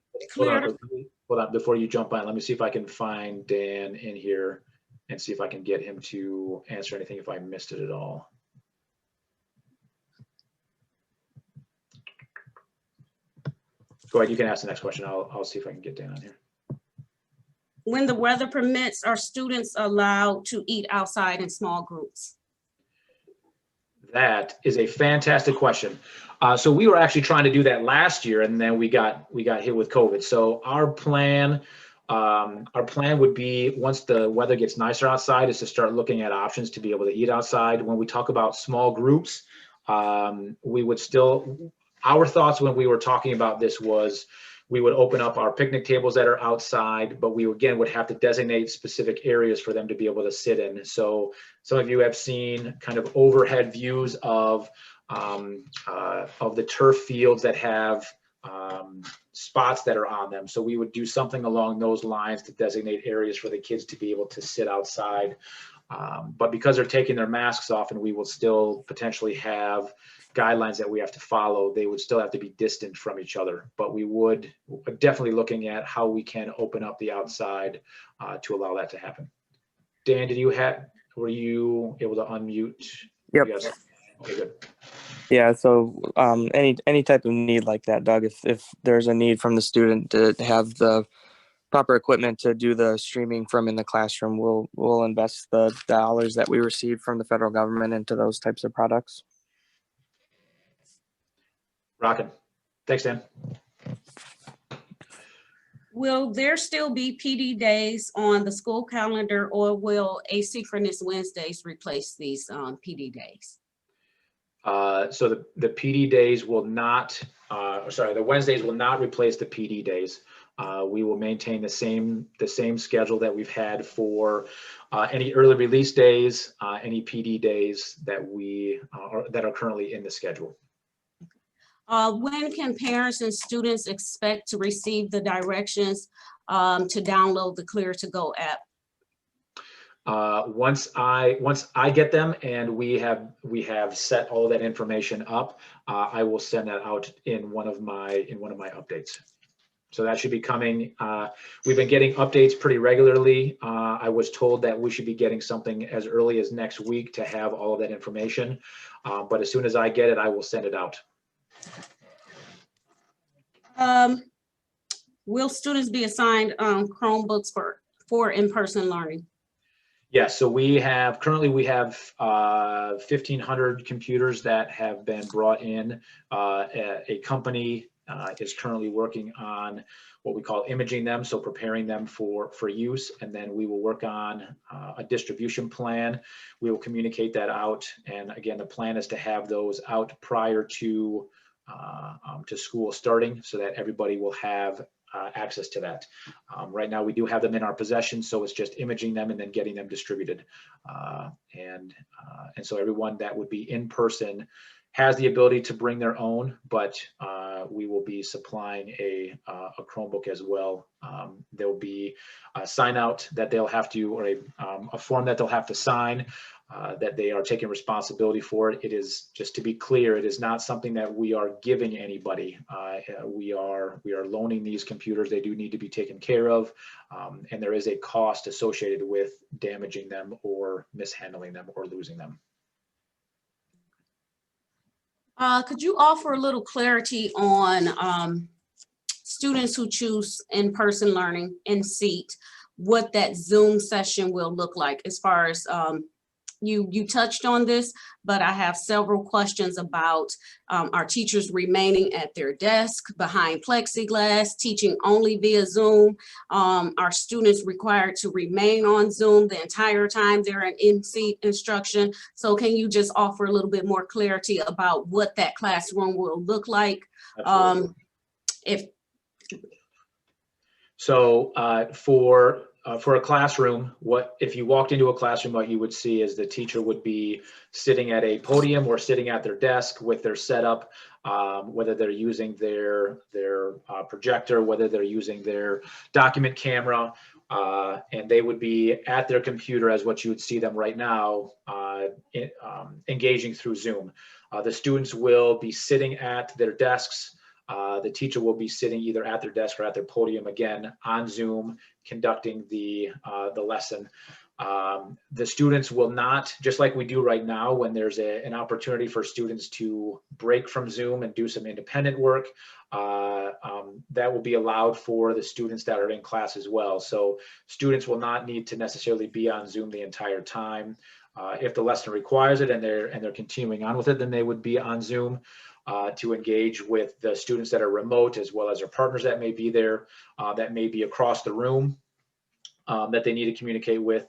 on, before you jump on, let me see if I can find Dan in here and see if I can get him to answer anything if I missed it at all. Go ahead, you can ask the next question. I'll see if I can get Dan on here. When the weather permits, are students allowed to eat outside in small groups? That is a fantastic question. So we were actually trying to do that last year, and then we got hit with COVID. So our plan would be, once the weather gets nicer outside, is to start looking at options to be able to eat outside. When we talk about small groups, we would still. Our thoughts when we were talking about this was we would open up our picnic tables that are outside, but we again would have to designate specific areas for them to be able to sit in. So some of you have seen kind of overhead views of the turf fields that have spots that are on them. So we would do something along those lines to designate areas for the kids to be able to sit outside. But because they're taking their masks off, and we will still potentially have guidelines that we have to follow, they would still have to be distant from each other. But we're definitely looking at how we can open up the outside to allow that to happen. Dan, were you able to unmute? Yep. Yes. Okay, good. Yeah, so any type of need like that, Doug, if there's a need from the student to have the proper equipment to do the streaming from in the classroom, we'll invest the dollars that we receive from the federal government into those types of products. Rockin'. Thanks, Dan. Will there still be PD days on the school calendar, or will Asynchronous Wednesdays replace these PD days? So the PD days will not, the Wednesdays will not replace the PD days. We will maintain the same schedule that we've had for any early release days, any PD days that that are currently in the schedule. When can parents and students expect to receive the directions to download the Clear to Go app? Once I get them and we have set all that information up, I will send that out in one of my updates. So that should be coming. We've been getting updates pretty regularly. I was told that we should be getting something as early as next week to have all of that information. But as soon as I get it, I will send it out. Will students be assigned Chromebooks for in-person learning? Yeah, so currently we have 1,500 computers that have been brought in. A company is currently working on what we call imaging them, so preparing them for use, and then we will work on a distribution plan. We will communicate that out, and again, the plan is to have those out prior to school starting, so that everybody will have access to that. Right now, we do have them in our possession, so it's just imaging them and then getting them distributed. And so everyone that would be in person has the ability to bring their own, but we will be supplying a Chromebook as well. There will be a sign out that they'll have to, or a form that they'll have to sign, that they are taking responsibility for it. It is, just to be clear, it is not something that we are giving anybody. We are loaning these computers. They do need to be taken care of, and there is a cost associated with damaging them or mishandling them or losing them. Could you offer a little clarity on students who choose in-person learning, InSeat, what that Zoom session will look like? As far as you touched on this, but I have several questions about our teachers remaining at their desk behind plexiglass, teaching only via Zoom. Our students required to remain on Zoom the entire time they're in InSeat instruction. So can you just offer a little bit more clarity about what that classroom will look like? For a classroom, if you walked into a classroom, what you would see is the teacher would be sitting at a podium or sitting at their desk with their setup, whether they're using their projector, whether they're using their document camera, and they would be at their computer as what you would see them right now, engaging through Zoom. The students will be sitting at their desks. The teacher will be sitting either at their desk or at their podium, again on Zoom, conducting the lesson. The students will not, just like we do right now, when there's an opportunity for students to break from Zoom and do some independent work, that will be allowed for the students that are in class as well. So students will not need to necessarily be on Zoom the entire time. If the lesson requires it and they're continuing on with it, then they would be on Zoom to engage with the students that are remote, as well as their partners that may be there, that may be across the room, that they need to communicate with.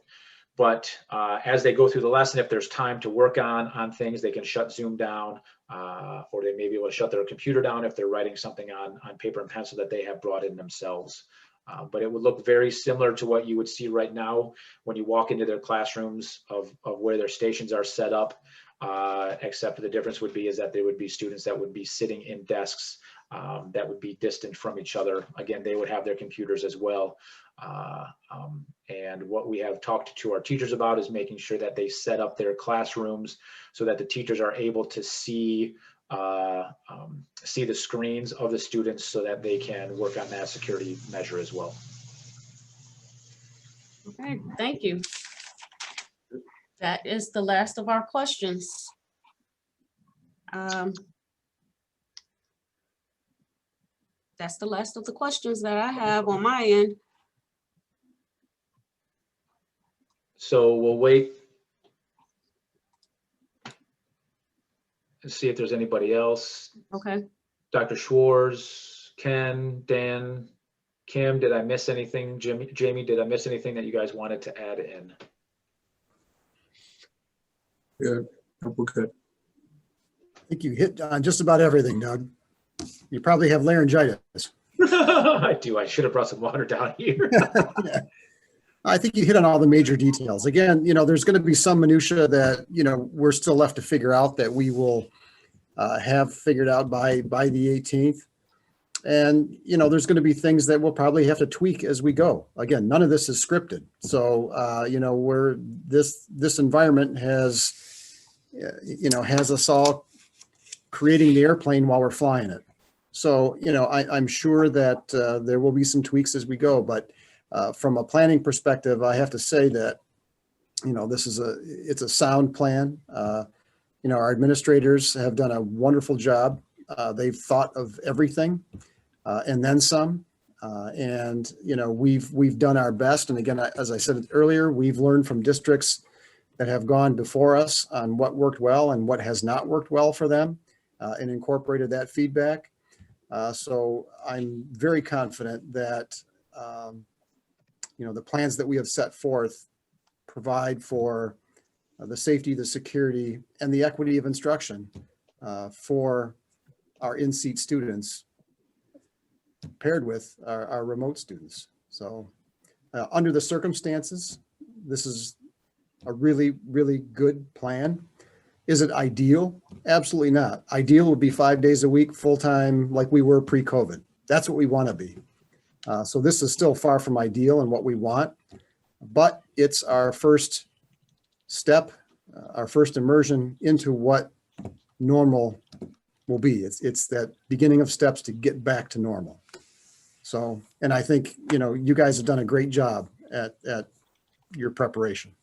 But as they go through the lesson, if there's time to work on things, they can shut Zoom down, or they may be able to shut their computer down if they're writing something on paper and pencil that they have brought in themselves. But it would look very similar to what you would see right now when you walk into their classrooms of where their stations are set up, except the difference would be is that there would be students that would be sitting in desks that would be distant from each other. Again, they would have their computers as well. And what we have talked to our teachers about is making sure that they set up their classrooms so that the teachers are able to see the screens of the students so that they can work on that security measure as well. Okay, thank you. That is the last of our questions. That's the last of the questions that I have on my end. So we'll wait and see if there's anybody else. Okay. Dr. Schwartz, Ken, Dan, Kim, did I miss anything? Jamie, did I miss anything that you guys wanted to add in? Good. We're good. I think you hit on just about everything, Doug. You probably have laryngitis. I do. I should have brought some water down here. Yeah. I think you hit on all the major details. Again, there's going to be some minutia that, we're still left to figure out that we will have figured out by the 18th. And, there's going to be things that we'll probably have to tweak as we go. Again, none of this is scripted. So, this environment has us all creating the airplane while we're flying it. So, I'm sure that there will be some tweaks as we go, but from a planning perspective, I have to say that, it's a sound plan. Our administrators have done a wonderful job. They've thought of everything and then some. And, you know, we've done our best. And again, as I said earlier, we've learned from districts that have gone before us on what worked well and what has not worked well for them, and incorporated that feedback. So I'm very confident that, you know, the plans that we have set forth provide for the safety, the security, and the equity of instruction for our in-seat students paired with our remote students. So under the circumstances, this is a really, really good plan. Is it ideal? Absolutely not. Ideal would be 5 days a week, full-time, like we were pre-COVID. That's what we want to be. So this is still far from ideal and what we want, but it's our first step, our first immersion into what normal will be. It's that beginning of steps to get back to normal. So, and I think, you know, you guys have done a great job at your preparation.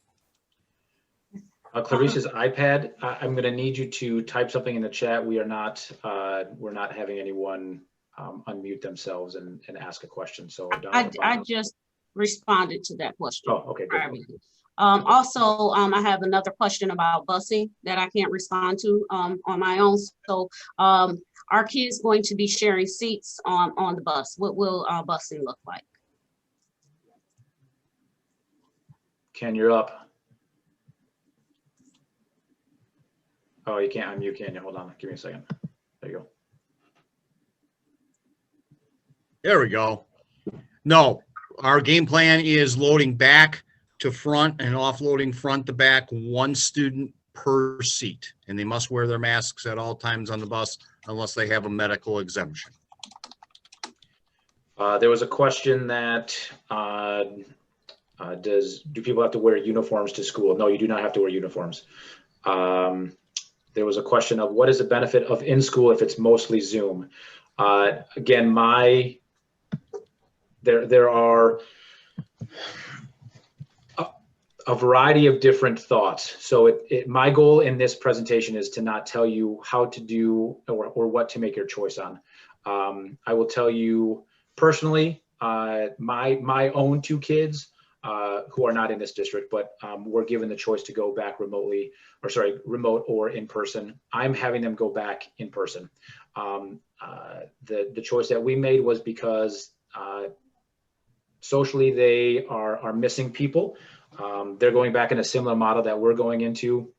Clarissa's iPad, I'm going to need you to type something in the chat. We're not having anyone unmute themselves and ask a question. So I just responded to that question. Oh, okay, good. Also, I have another question about busing that I can't respond to on my own. So are kids going to be sharing seats on the bus? What will busing look like? Ken, you're up. Oh, you can't unmute, can you? Hold on, give me a second. There you go. There we go. No, our game plan is loading back to front and offloading front to back, one student per seat. And they must wear their masks at all times on the bus unless they have a medical exemption. There was a question that do people have to wear uniforms to school? No, you do not have to wear uniforms. There was a question of what is the benefit of in school if it's mostly Zoom? Again, there are a variety of different thoughts. So my goal in this presentation is to not tell you how to do or what to make your choice on. I will tell you personally, my own two kids who are not in this district, but were given the choice to go back remote or in person. I'm having them go back in person. The choice that we made was because socially they are missing people. They're going back in a similar model that we're going into.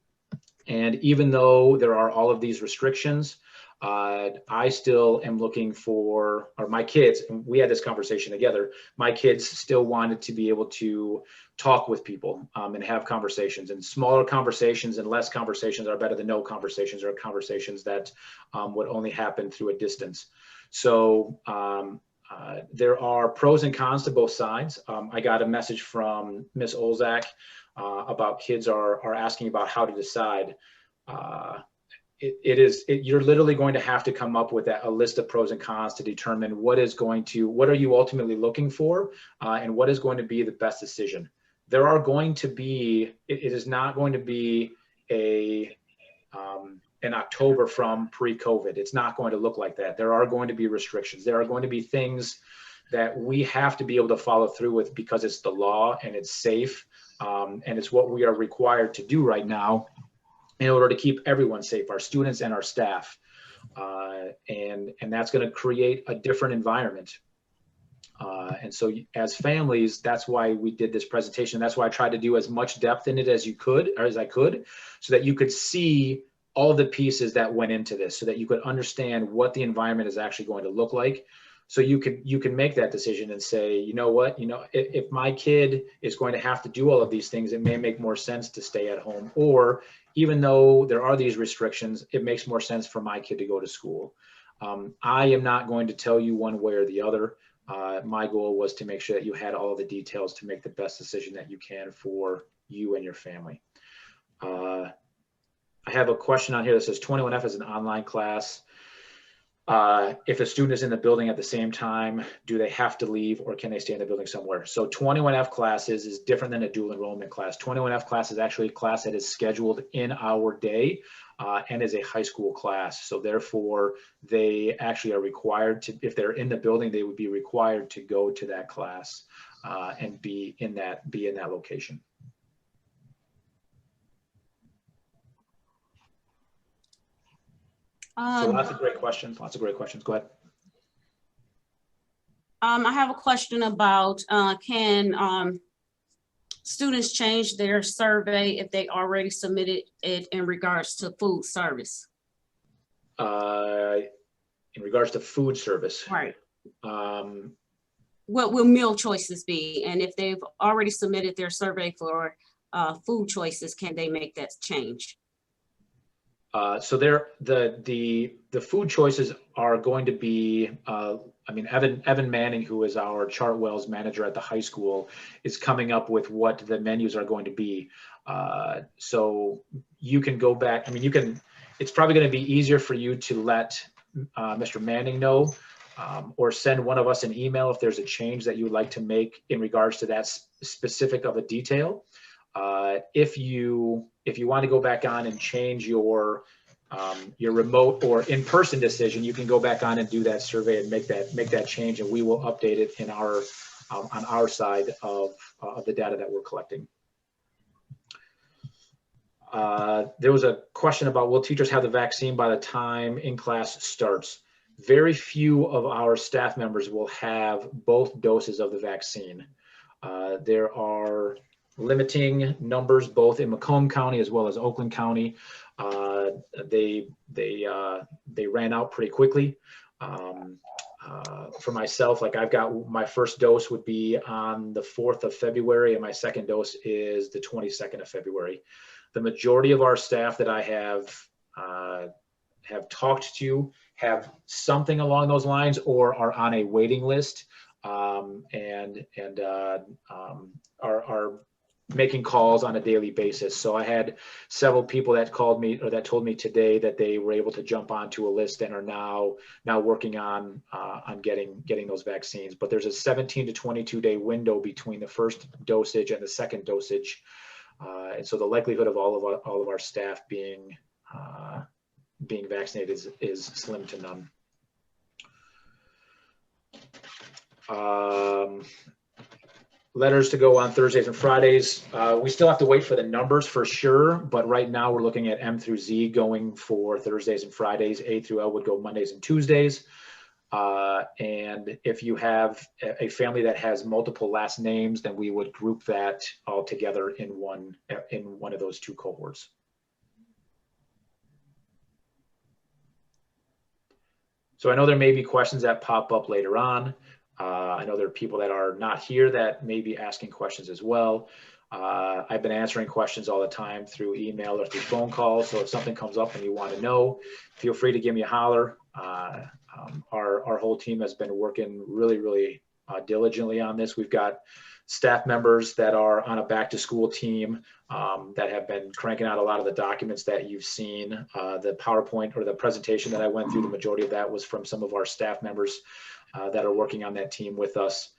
And even though there are all of these restrictions, I still am looking for, or my kids, and we had this conversation together, my kids still wanted to be able to talk with people and have conversations, and smaller conversations and less conversations are better than no conversations, or conversations that would only happen through a distance. So there are pros and cons to both sides. I got a message from Miss Olzak about kids are asking about how to decide. You're literally going to have to come up with a list of pros and cons to determine what are you ultimately looking for, and what is going to be the best decision. There are going to be, it is not going to be an October from pre-COVID. It's not going to look like that. There are going to be restrictions. There are going to be things that we have to be able to follow through with because it's the law and it's safe, and it's what we are required to do right now in order to keep everyone safe, our students and our staff. And that's going to create a different environment. And so as families, that's why we did this presentation. That's why I tried to do as much depth in it as I could, so that you could see all the pieces that went into this, so that you could understand what the environment is actually going to look like. So you can make that decision and say, you know what, if my kid is going to have to do all of these things, it may make more sense to stay at home. Or even though there are these restrictions, it makes more sense for my kid to go to school. I am not going to tell you one way or the other. My goal was to make sure that you had all of the details to make the best decision that you can for you and your family. I have a question on here that says 21F is an online class. If a student is in the building at the same time, do they have to leave or can they stay in the building somewhere? So 21F classes is different than a dual enrollment class. 21F class is actually a class that is scheduled in our day and is a high school class. So therefore, they actually are required to, if they're in the building, they would be required to go to that class and be in that location. So lots of great questions. Lots of great questions. Go ahead. I have a question about can students change their survey if they already submitted it in regards to food service? In regards to food service, Right. What will meal choices be? And if they've already submitted their survey for food choices, can they make that change? So the food choices are going to be, I mean, Evan Manning, who is our Chartwell's manager at the high school, is coming up with what the menus are going to be. So you can go back, I mean, you can, it's probably going to be easier for you to let Mr. Manning know or send one of us an email if there's a change that you would like to make in regards to that specific of a detail. If you want to go back on and change your remote or in-person decision, you can go back on and do that survey and make that change, and we will update it in our on our side of the data that we're collecting. There was a question about, will teachers have the vaccine by the time in-class starts? Very few of our staff members will have both doses of the vaccine. There are limiting numbers both in Macomb County as well as Oakland County. They ran out pretty quickly. For myself, like I've got my first dose would be on the 4th of February and my second dose is the 22nd of February. The majority of our staff that I have talked to have something along those lines or are on a waiting list and are making calls on a daily basis. So I had several people that called me or that told me today that they were able to jump onto a list and are now working on getting those vaccines. But there's a 17 to 22 day window between the first dosage and the second dosage. And so the likelihood of all of our staff being vaccinated is slim to none. Letters to go on Thursdays and Fridays. We still have to wait for the numbers for sure, but right now we're looking at M through Z going for Thursdays and Fridays. A through L would go Mondays and Tuesdays. And if you have a family that has multiple last names, then we would group that all together in one of those two cohorts. So I know there may be questions that pop up later on. I know there are people that are not here that may be asking questions as well. I've been answering questions all the time through email or through phone calls. So if something comes up and you want to know, feel free to give me a holler. Our whole team has been working really diligently on this. We've got staff members that are on a back to school team that have been cranking out a lot of the documents that you've seen. The PowerPoint or the presentation that I went through, the majority of that was from some of our staff members that are working on that team with us.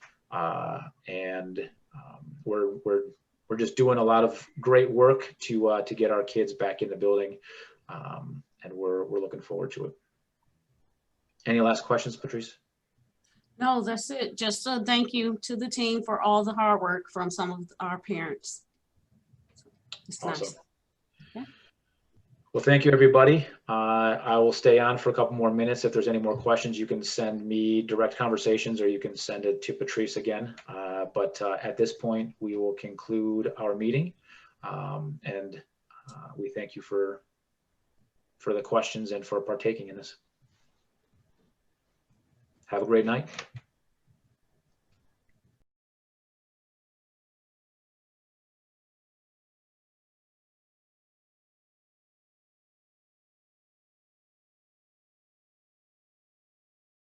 And we're just doing a lot of great work to get our kids back in the building. And we're looking forward to it. Any last questions, Patrice? No, that's it. Just a thank you to the team for all the hard work from some of our parents. It's awesome. Nice. Yeah. Well, thank you, everybody. I will stay on for a couple more minutes. If there's any more questions, you can send me direct conversations or you can send it to Patrice again. But at this point, we will conclude our meeting. And we thank you for the questions and for partaking in this. Have a great night.